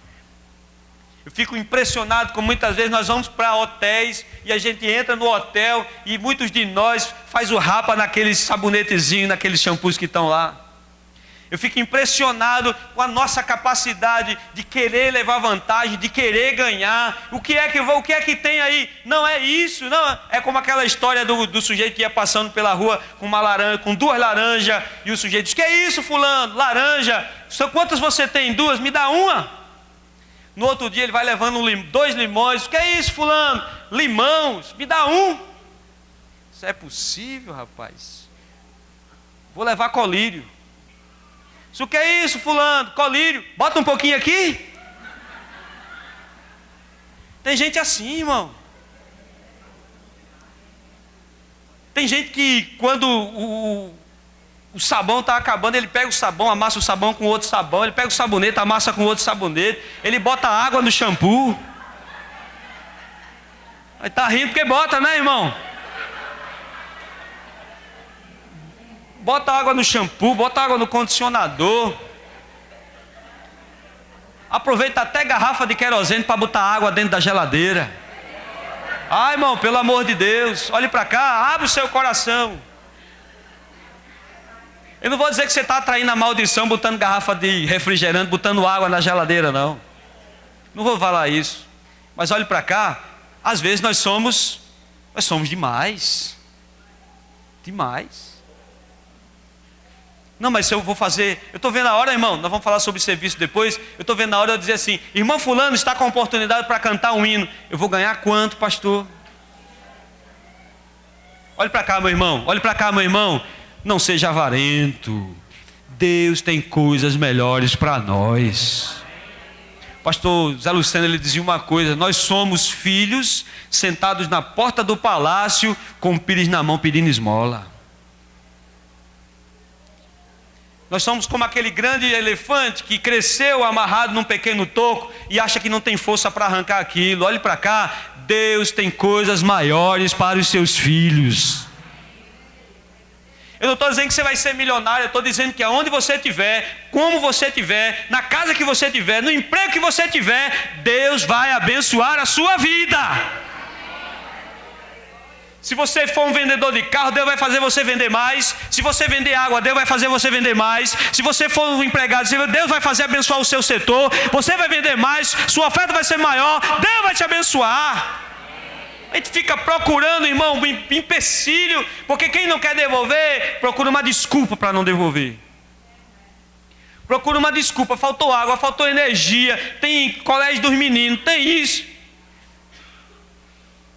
Eu fico impressionado com muitas vezes nós vamos para hotéis e a gente entra no hotel e muitos de nós faz o rapa naqueles sabonetezinhos, naqueles shampoos que estão lá. Eu fico impressionado com a nossa capacidade de querer levar vantagem, de querer ganhar. O que é que tem aí? Não é isso, não. É como aquela história do sujeito que ia passando pela rua com 2 laranjas e o sujeito diz: que é isso, fulano? Laranja. Quantas você tem? 2? Me dá uma. No outro dia ele vai levando 2 limões. O que é isso, fulano? Limões, me dá um. Isso é possível, rapaz? Vou levar colírio. O que é isso, fulano? Colírio. Bota um pouquinho aqui. Tem gente assim, irmão. Tem gente que quando o sabão está acabando, ele pega o sabão, amassa o sabão com outro sabão, ele pega o sabonete, amassa com outro sabonete, ele bota água no shampoo. Aí tá rindo porque bota, né, irmão? Bota água no shampoo, bota água no condicionador. Aproveita até garrafa de querosene para botar água dentro da geladeira. Ai, irmão, pelo amor de Deus, olhe para cá, abre o seu coração. Eu não vou dizer que você está atraindo a maldição botando garrafa de refrigerante, botando água na geladeira, não. Não vou falar isso. Mas olhe para cá, às vezes nós somos Nós somos demais. Demais. Não, mas se eu vou fazer... Eu estou vendo a hora, irmão, nós vamos falar sobre serviço depois. Eu estou vendo a hora de eu dizer assim: irmão fulano está com a oportunidade para cantar um hino. Eu vou ganhar quanto, pastor? Olhe para cá, meu irmão. Olhe para cá, meu irmão. Não seja avarento. Deus tem coisas melhores para nós. Pastor Zé Luciano, ele dizia uma coisa: nós somos filhos sentados na porta do palácio com o pires na mão pedindo esmola. Nós somos como aquele grande elefante que cresceu amarrado num pequeno toco e acha que não tem força para arrancar aquilo. Olhe para cá, Deus tem coisas maiores para os seus filhos. Eu não estou dizendo que você vai ser milionário, eu estou dizendo que aonde você estiver, como você estiver, na casa que você estiver, no emprego que você tiver, Deus vai abençoar a sua vida. Se você for um vendedor de carro, Deus vai fazer você vender mais. Se você vender água, Deus vai fazer você vender mais. Se você for um empregado, Deus vai fazer abençoar o seu setor. Você vai vender mais, sua oferta vai ser maior, Deus vai te abençoar. A gente fica procurando, irmão, um empecilho, porque quem não quer devolver, procura uma desculpa para não devolver. Procura uma desculpa: faltou água, faltou energia, tem colégio dos meninos, tem isso.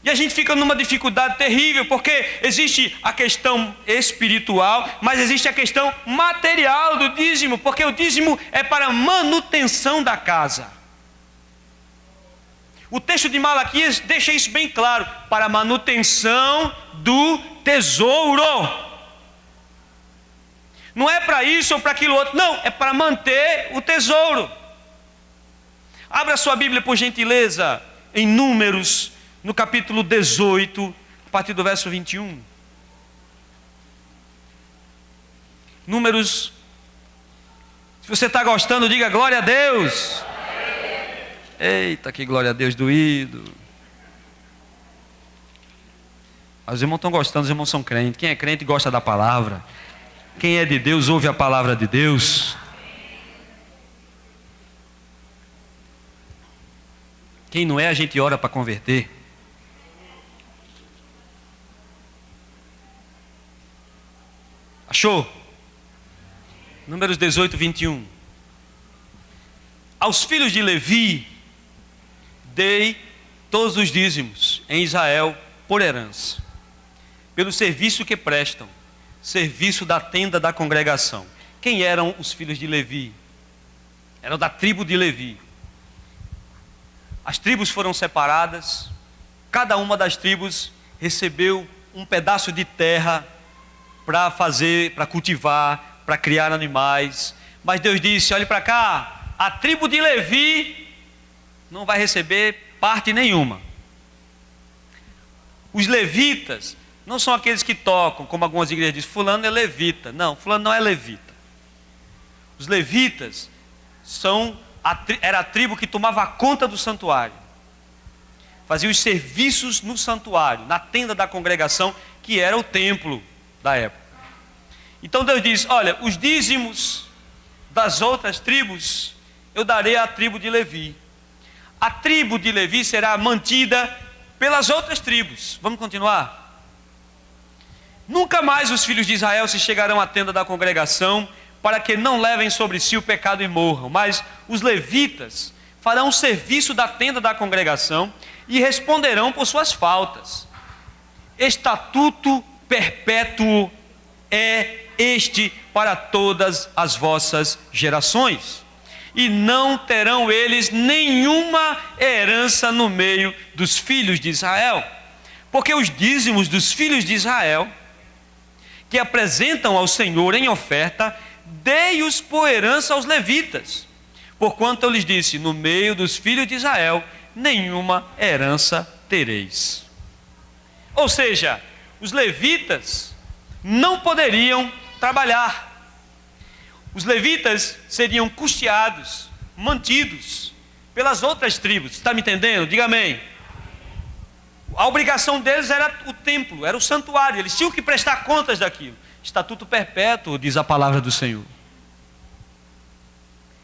E a gente fica numa dificuldade terrível, porque existe a questão espiritual, mas existe a questão material do dízimo, porque o dízimo é para manutenção da casa. O texto de Malaquias deixa isso bem claro: para manutenção do tesouro. Não é para isso ou para aquilo outro, não, é para manter o tesouro. Abra sua Bíblia, por gentileza, em Números, no capítulo 18, a partir do verso 21. Números. Se você está gostando, diga glória a Deus. Eita, que glória a Deus doído. Os irmãos estão gostando, os irmãos são crentes. Quem é crente gosta da palavra. Quem é de Deus ouve a palavra de Deus. Quem não é, a gente ora para converter. Achou? Números 18, 21. Aos filhos de Levi dei todos os dízimos em Israel por herança, pelo serviço que prestam, serviço da tenda da congregação. Quem eram os filhos de Levi? Eram da tribo de Levi. As tribos foram separadas, cada uma das tribos recebeu um pedaço de terra para fazer, para cultivar, para criar animais. Mas Deus disse: olhe para cá, a tribo de Levi não vai receber parte nenhuma. Os levitas não são aqueles que tocam, como algumas igrejas dizem, fulano é levita. Não, fulano não é levita. Os levitas era a tribo que tomava conta do santuário, fazia os serviços no santuário, na tenda da congregação, que era o templo da época. Então Deus diz: olha, os dízimos das outras tribos eu darei à tribo de Levi. A tribo de Levi será mantida pelas outras tribos. Vamos continuar? Nunca mais os filhos de Israel se chegarão à tenda da congregação, para que não levem sobre si o pecado e morram. Mas os levitas farão o serviço da tenda da congregação e responderão por suas faltas. Estatuto perpétuo é este para todas as vossas gerações. E não terão eles nenhuma herança no meio dos filhos de Israel. Porque os dízimos dos filhos de Israel, que apresentam ao Senhor em oferta, dei-os por herança aos levitas. Porquanto eu lhes disse: no meio dos filhos de Israel, nenhuma herança tereis. Ou seja, os levitas não poderiam trabalhar. Os levitas seriam custeados, mantidos pelas outras tribos. Está me entendendo? Diga amém. A obrigação deles era o templo, era o santuário. Eles tinham que prestar contas daquilo. Estatuto perpétuo, diz a palavra do Senhor.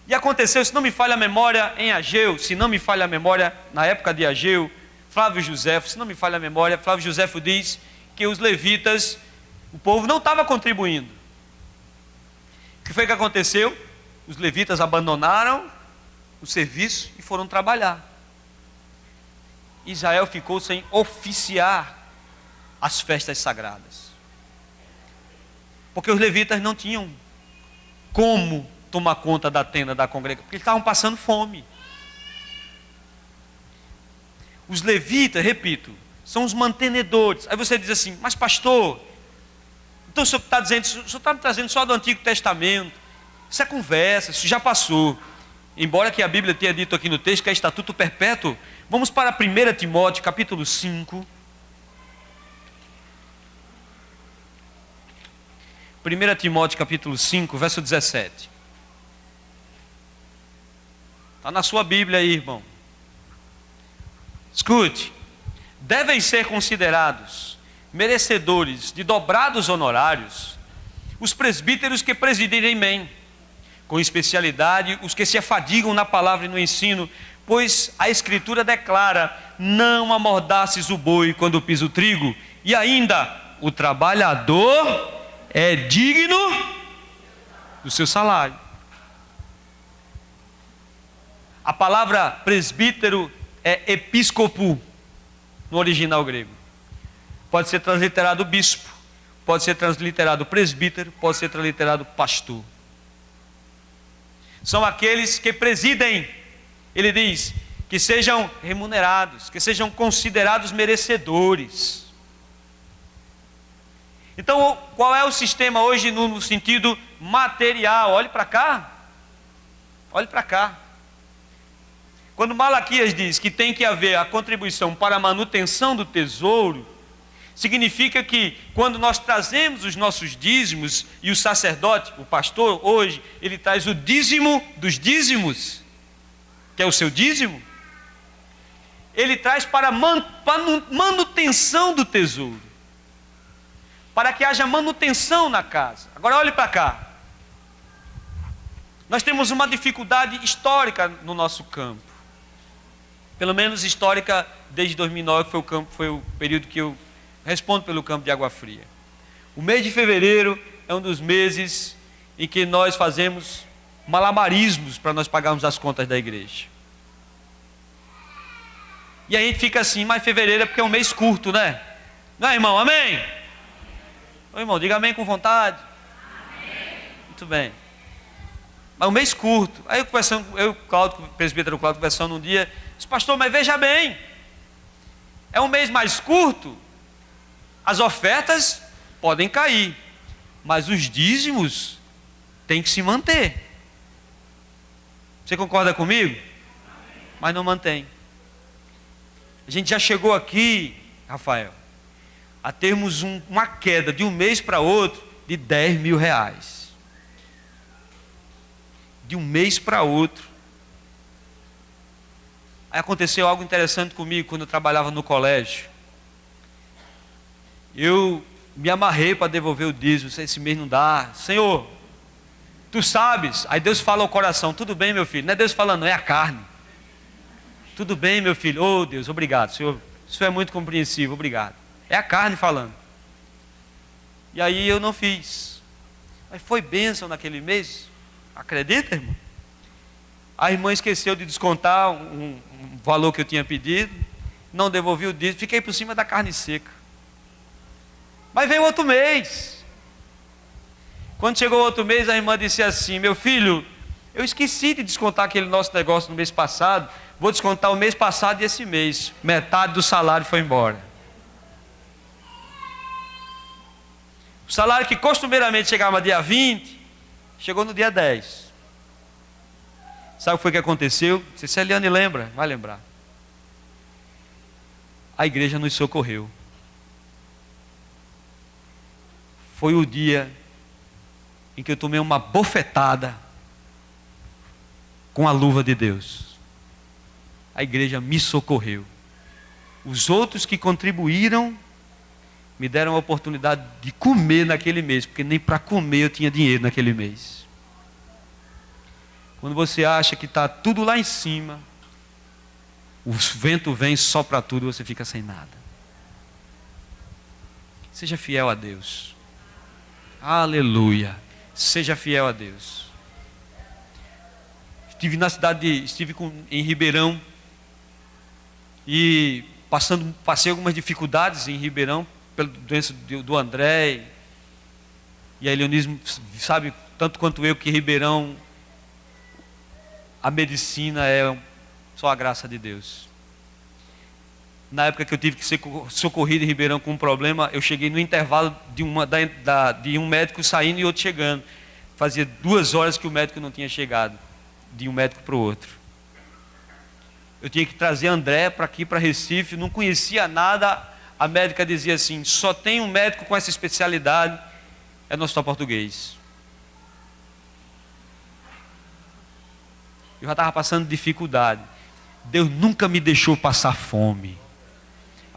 E aconteceu, se não me falha a memória, em Ageu, se não me falha a memória, na época de Ageu, Flávio Josefo, se não me falha a memória, Flávio Josefo diz que os levitas, o povo não estava contribuindo. O que foi que aconteceu? Os levitas abandonaram o serviço e foram trabalhar. Israel ficou sem oficiar as festas sagradas, porque os levitas não tinham como tomar conta da tenda da congregação, porque eles estavam passando fome. Os levitas, repito, são os mantenedores. Aí você diz assim: mas pastor, então o senhor está dizendo, o senhor está me trazendo só do Antigo Testamento, isso é conversa, isso já passou. Embora que a Bíblia tenha dito aqui no texto que é estatuto perpétuo, vamos para 1 Timóteo capítulo 5. 1 Timóteo capítulo 5, verso 17. Está na sua Bíblia aí, irmão. Escute: devem ser considerados merecedores de dobrados honorários os presbíteros que presidirem bem, com especialidade os que se afadigam na palavra e no ensino, pois a Escritura declara: não amordaces o boi quando pisa o trigo, e ainda o trabalhador é digno do seu salário. A palavra presbítero é episcopo no original grego. Pode ser transliterado bispo, pode ser transliterado presbítero, pode ser transliterado pastor. São aqueles que presidem. Ele diz que sejam remunerados, que sejam considerados merecedores. Então, qual é o sistema hoje no sentido material? Olhe para cá. Olhe para cá. Quando Malaquias diz que tem que haver a contribuição para a manutenção do tesouro, significa que quando nós trazemos os nossos dízimos, e o sacerdote, o pastor, hoje, ele traz o dízimo dos dízimos, que é o seu dízimo, ele traz para manutenção do tesouro, para que haja manutenção na casa. Agora olhe para cá. Nós temos uma dificuldade histórica no nosso campo, pelo menos histórica desde 2009, foi o período que eu respondo pelo campo de Água Fria. O mês de fevereiro é um dos meses em que nós fazemos malabarismos para nós pagarmos as contas da igreja. E a gente fica assim: mas fevereiro é porque é um mês curto, né? Não é, irmão? Amém? Ô, irmão, diga amém com vontade. Amém. Muito bem. Mas um mês curto. Aí eu conversando, o presbítero Cláudio, conversando um dia, disse: pastor, mas veja bem, é um mês mais curto, as ofertas podem cair, mas os dízimos têm que se manter. Você concorda comigo? Mas não mantém. A gente já chegou aqui, Rafael, a termos uma queda de um mês para outro de 10 mil reais. De um mês para outro. Aí aconteceu algo interessante comigo quando eu trabalhava no colégio. Eu me amarrei para devolver o dízimo. Esse mês não dá. Senhor, tu sabes. Aí Deus fala ao coração: tudo bem, meu filho. Não é Deus falando, não é a carne. Tudo bem, meu filho. Oh, Deus, obrigado, Senhor. Isso é muito compreensível, obrigado. É a carne falando. E aí eu não fiz. Mas foi bênção naquele mês. Acredita, irmão? A irmã esqueceu de descontar um valor que eu tinha pedido. Não devolvi o dízimo. Fiquei por cima da carne seca. Mas veio outro mês. Quando chegou outro mês, a irmã disse assim: meu filho, eu esqueci de descontar aquele nosso negócio no mês passado. Vou descontar o mês passado e esse mês. Metade do salário foi embora. O salário que costumeiramente chegava dia 20, chegou no dia 10. Sabe o que foi que aconteceu? Não sei se a Eliane lembra, vai lembrar. A igreja nos socorreu. Foi o dia em que eu tomei uma bofetada com a luva de Deus. A igreja me socorreu. Os outros que contribuíram me deram a oportunidade de comer naquele mês, porque nem para comer eu tinha dinheiro naquele mês. Quando você acha que está tudo lá em cima, O vento vem, sopra tudo e você fica sem nada. Seja fiel a Deus. Aleluia. Seja fiel a Deus. Estive na cidade, em Ribeirão e passei algumas dificuldades em Ribeirão pela doença do André. E a Leonismo sabe tanto quanto eu que Ribeirão, a medicina é só a graça de Deus. Na época que eu tive que ser socorrido em Ribeirão com um problema, eu cheguei no intervalo de um médico saindo e outro chegando. Fazia 2 horas que o médico não tinha chegado, de um médico para o outro. Eu tinha que trazer André para aqui, para Recife, não conhecia nada. A médica dizia assim: só tem um médico com essa especialidade, é no Hospital Português. Eu já estava passando dificuldade. Deus nunca me deixou passar fome.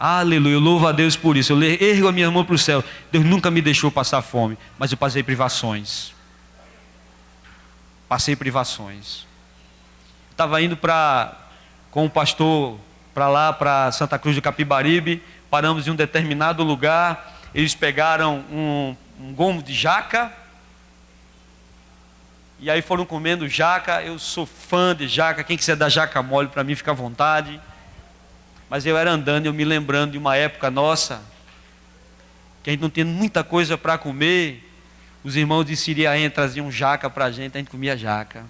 Aleluia, eu louvo a Deus por isso. Eu ergo a minha mão para o céu. Deus nunca me deixou passar fome, mas eu passei privações. Passei privações. Estava indo com o pastor para lá, para Santa Cruz do Capibaribe. Paramos em um determinado lugar. Eles pegaram um gomo de jaca. E aí foram comendo jaca. Eu sou fã de jaca. Quem quiser dar jaca mole para mim, fica à vontade. Mas eu era andando, eu me lembrando de uma época nossa, que a gente não tinha muita coisa para comer. Os irmãos de Siriaém traziam jaca para a gente comia jaca.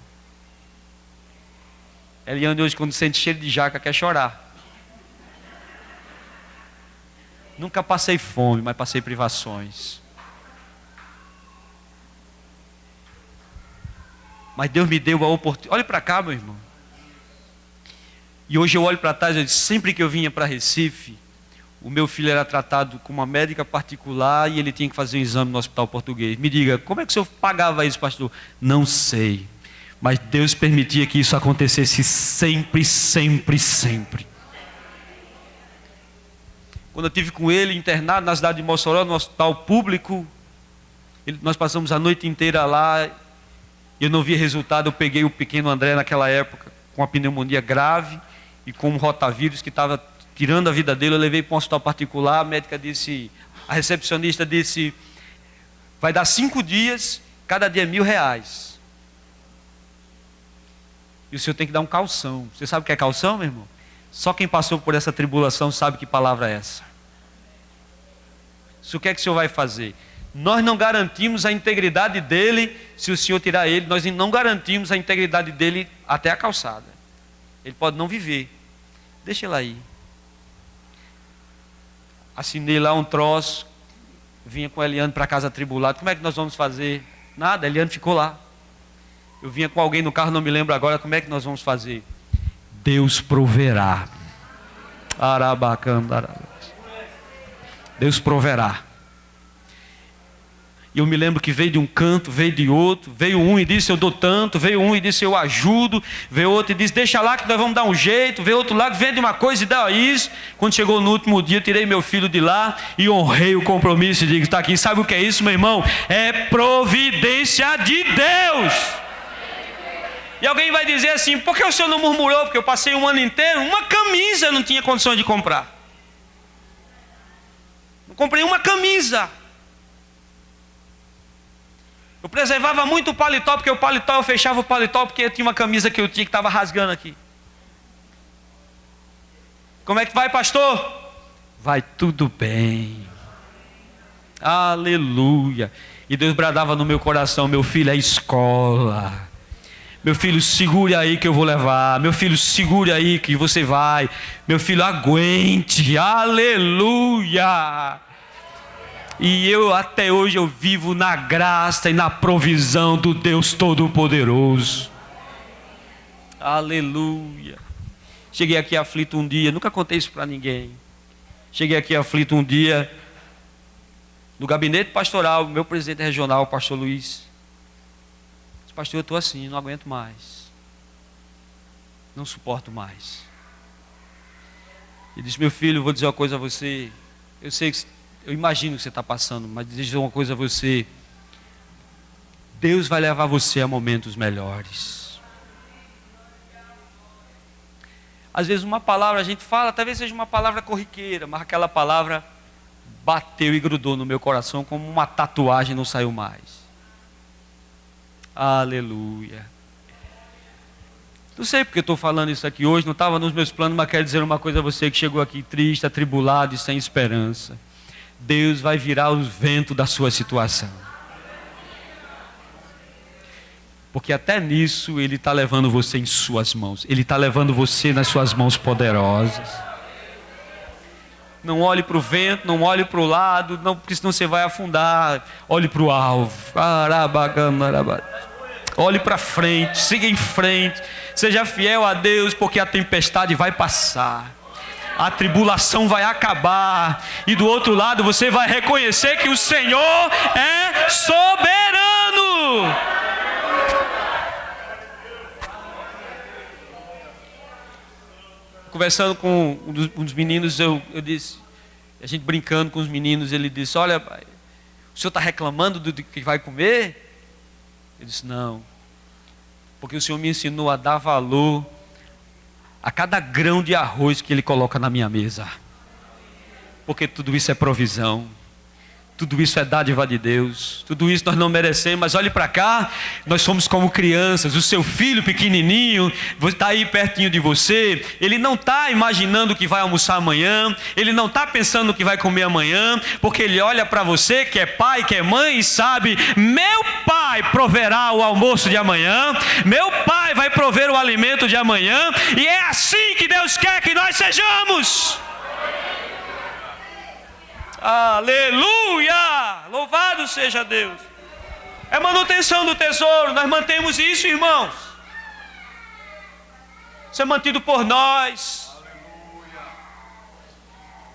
Eliane hoje, quando sente cheiro de jaca, quer chorar. Nunca passei fome, mas passei privações. Mas Deus me deu a oportunidade. Olhe para cá, meu irmão. E hoje eu olho para trás e digo, sempre que eu vinha para Recife, o meu filho era tratado com uma médica particular e ele tinha que fazer um exame no Hospital Português. Me diga, como é que o senhor pagava isso, pastor? Não sei. Mas Deus permitia que isso acontecesse sempre, sempre, sempre. Quando eu estive com ele internado na cidade de Mossoró, no hospital público, nós passamos a noite inteira lá, eu não via resultado. Eu peguei o pequeno André naquela época, com uma pneumonia grave, e com um rotavírus que estava tirando a vida dele. Eu levei para um hospital particular. A médica disse, a recepcionista disse, vai dar 5 dias, cada dia R$1.000. E o senhor tem que dar um calção. Você sabe o que é calção, meu irmão? Só quem passou por essa tribulação sabe que palavra é essa. O que é que o senhor vai fazer? Nós não garantimos a integridade dele. Se o senhor tirar ele, nós não garantimos a integridade dele até a calçada. Ele pode não viver. Deixa ele aí. Assinei lá um troço. Vinha com a Eliane para casa atribulado. Como é que nós vamos fazer? Nada, a Eliane ficou lá. Eu vinha com alguém no carro, não me lembro agora. Como é que nós vamos fazer? Deus proverá. Deus proverá. E eu me lembro que veio de um canto, veio de outro. Veio um e disse, eu dou tanto. Veio um e disse, eu ajudo. Veio outro e disse, deixa lá que nós vamos dar um jeito. Veio outro lá, vende uma coisa e dá isso. Quando chegou no último dia, tirei meu filho de lá e honrei o compromisso e digo, está aqui. Sabe o que é isso, meu irmão? É providência de Deus. E alguém vai dizer assim, por que o senhor não murmurou? Porque eu passei um ano inteiro, uma camisa eu não tinha condições de comprar. Não comprei uma camisa. Eu preservava muito o paletó, porque o paletó, eu fechava o paletó, porque eu tinha uma camisa que eu tinha que estava rasgando aqui. Como é que vai, pastor? Vai tudo bem. Aleluia. E Deus bradava no meu coração, meu filho, é escola. Meu filho, segure aí que eu vou levar. Meu filho, segure aí que você vai. Meu filho, aguente. Aleluia. E eu até hoje eu vivo na graça e na provisão do Deus Todo-Poderoso. Aleluia. Cheguei aqui aflito um dia, nunca contei isso para ninguém. Cheguei aqui aflito um dia, no gabinete pastoral, meu presidente regional, o pastor Luiz. Disse, pastor, eu estou assim, não aguento mais. Não suporto mais. Ele disse, meu filho, eu vou dizer uma coisa a você. Eu sei que eu imagino que você está passando, mas dizer uma coisa a você. Deus vai levar você a momentos melhores. Às vezes uma palavra a gente fala, talvez seja uma palavra corriqueira, mas aquela palavra bateu e grudou no meu coração como uma tatuagem, não saiu mais. Aleluia. Não sei porque eu estou falando isso aqui hoje, não estava nos meus planos, mas quero dizer uma coisa a você que chegou aqui triste, atribulado e sem esperança. Deus vai virar o vento da sua situação. Porque até nisso Ele está levando você em suas mãos. Ele está levando você nas suas mãos poderosas. Não olhe para o vento, não olhe para o lado, não, porque senão você vai afundar. Olhe para o alvo. Olhe para frente, siga em frente. Seja fiel a Deus, porque a tempestade vai passar. A tribulação vai acabar. E do outro lado você vai reconhecer que o Senhor é soberano. Conversando com um dos meninos, eu disse, a gente brincando com os meninos, ele disse: olha, pai, o senhor está reclamando do que vai comer? Eu disse: não, porque o Senhor me ensinou a dar valor a cada grão de arroz que Ele coloca na minha mesa, porque tudo isso é provisão. Tudo isso é dádiva de Deus. Tudo isso nós não merecemos. Mas olhe para cá, nós somos como crianças. O seu filho pequenininho está aí pertinho de você. Ele não está imaginando o que vai almoçar amanhã. Ele não está pensando o que vai comer amanhã. Porque ele olha para você, que é pai, que é mãe, e sabe: meu pai proverá o almoço de amanhã. Meu pai vai prover o alimento de amanhã. E é assim que Deus quer que nós sejamos. Aleluia! Louvado seja Deus. É manutenção do tesouro. Nós mantemos isso, irmãos. Isso é mantido por nós.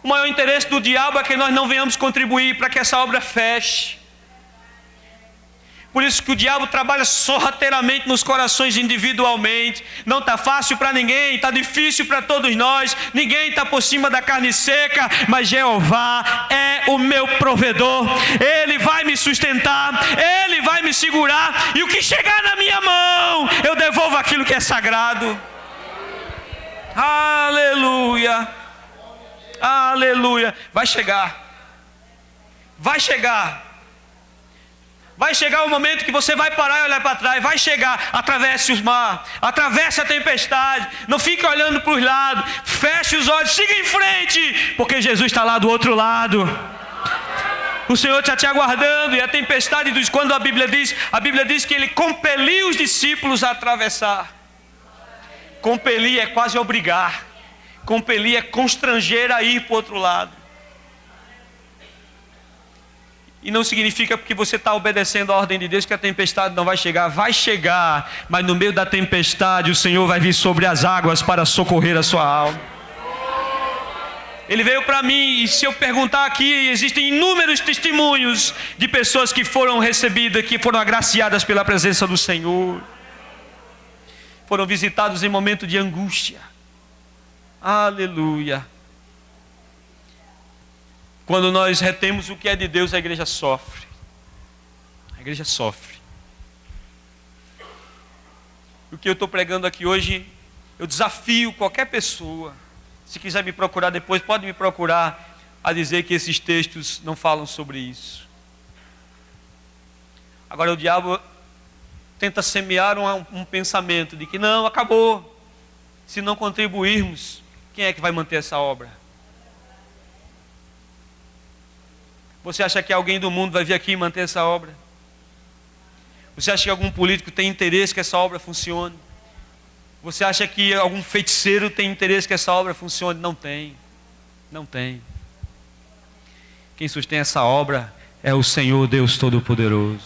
O maior interesse do diabo é que nós não venhamos contribuir para que essa obra feche. Por isso que o diabo trabalha sorrateiramente nos corações individualmente. Não está fácil para ninguém, está difícil para todos nós. Ninguém está por cima da carne seca, mas Jeová é o meu provedor. Ele vai me sustentar, Ele vai me segurar. E o que chegar na minha mão, eu devolvo aquilo que é sagrado. Aleluia, aleluia. Vai chegar, vai chegar. Vai chegar o momento que você vai parar e olhar para trás. Vai chegar, atravesse os mares, atravesse a tempestade. Não fique olhando para os lados. Feche os olhos, siga em frente, porque Jesus está lá do outro lado. O Senhor está te aguardando. E a tempestade, quando a Bíblia diz que Ele compeliu os discípulos a atravessar. Compelir é quase obrigar. Compelir é constranger a ir para o outro lado. E não significa porque você está obedecendo a ordem de Deus que a tempestade não vai chegar. Vai chegar, mas no meio da tempestade o Senhor vai vir sobre as águas para socorrer a sua alma. Ele veio para mim, e se eu perguntar aqui, existem inúmeros testemunhos de pessoas que foram recebidas, que foram agraciadas pela presença do Senhor. Foram visitados em momento de angústia. Aleluia. Quando nós retemos o que é de Deus, a igreja sofre. A igreja sofre. O que eu estou pregando aqui hoje, eu desafio qualquer pessoa. Se quiser me procurar depois, pode me procurar, a dizer que esses textos não falam sobre isso. Agora o diabo tenta semear um pensamento de que não, acabou. Se não contribuirmos, quem é que vai manter essa obra? Você acha que alguém do mundo vai vir aqui e manter essa obra? Você acha que algum político tem interesse que essa obra funcione? Você acha que algum feiticeiro tem interesse que essa obra funcione? Não tem. Não tem. Quem sustenta essa obra é o Senhor Deus Todo-Poderoso.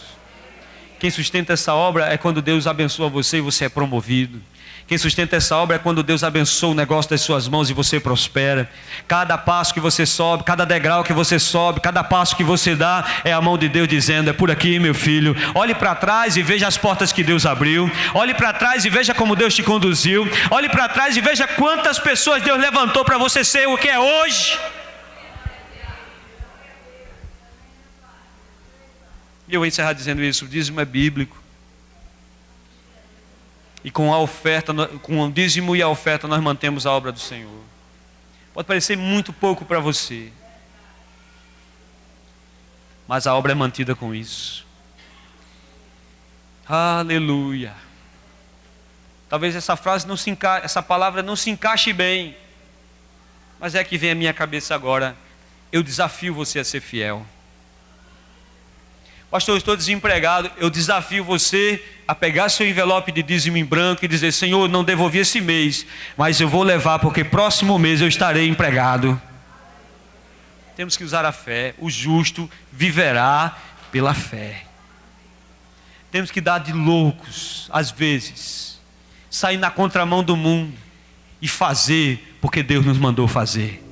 Quem sustenta essa obra é quando Deus abençoa você e você é promovido. Quem sustenta essa obra é quando Deus abençoa o negócio das suas mãos e você prospera. Cada passo que você sobe, cada degrau que você sobe, cada passo que você dá, é a mão de Deus dizendo: é por aqui, meu filho. Olhe para trás e veja as portas que Deus abriu. Olhe para trás e veja como Deus te conduziu. Olhe para trás e veja quantas pessoas Deus levantou para você ser o que é hoje. E eu vou encerrar dizendo isso: o dízimo é bíblico. E com a oferta, com o dízimo e a oferta, nós mantemos a obra do Senhor. Pode parecer muito pouco para você, mas a obra é mantida com isso. Aleluia. Talvez essa palavra não se encaixe bem, mas é que vem à minha cabeça agora. Eu desafio você a ser fiel. Pastor, eu estou desempregado. Eu desafio você a pegar seu envelope de dízimo em branco e dizer: Senhor, não devolvi esse mês, mas eu vou levar, porque próximo mês eu estarei empregado. Temos que usar a fé. O justo viverá pela fé. Temos que dar de loucos, às vezes, sair na contramão do mundo e fazer porque Deus nos mandou fazer.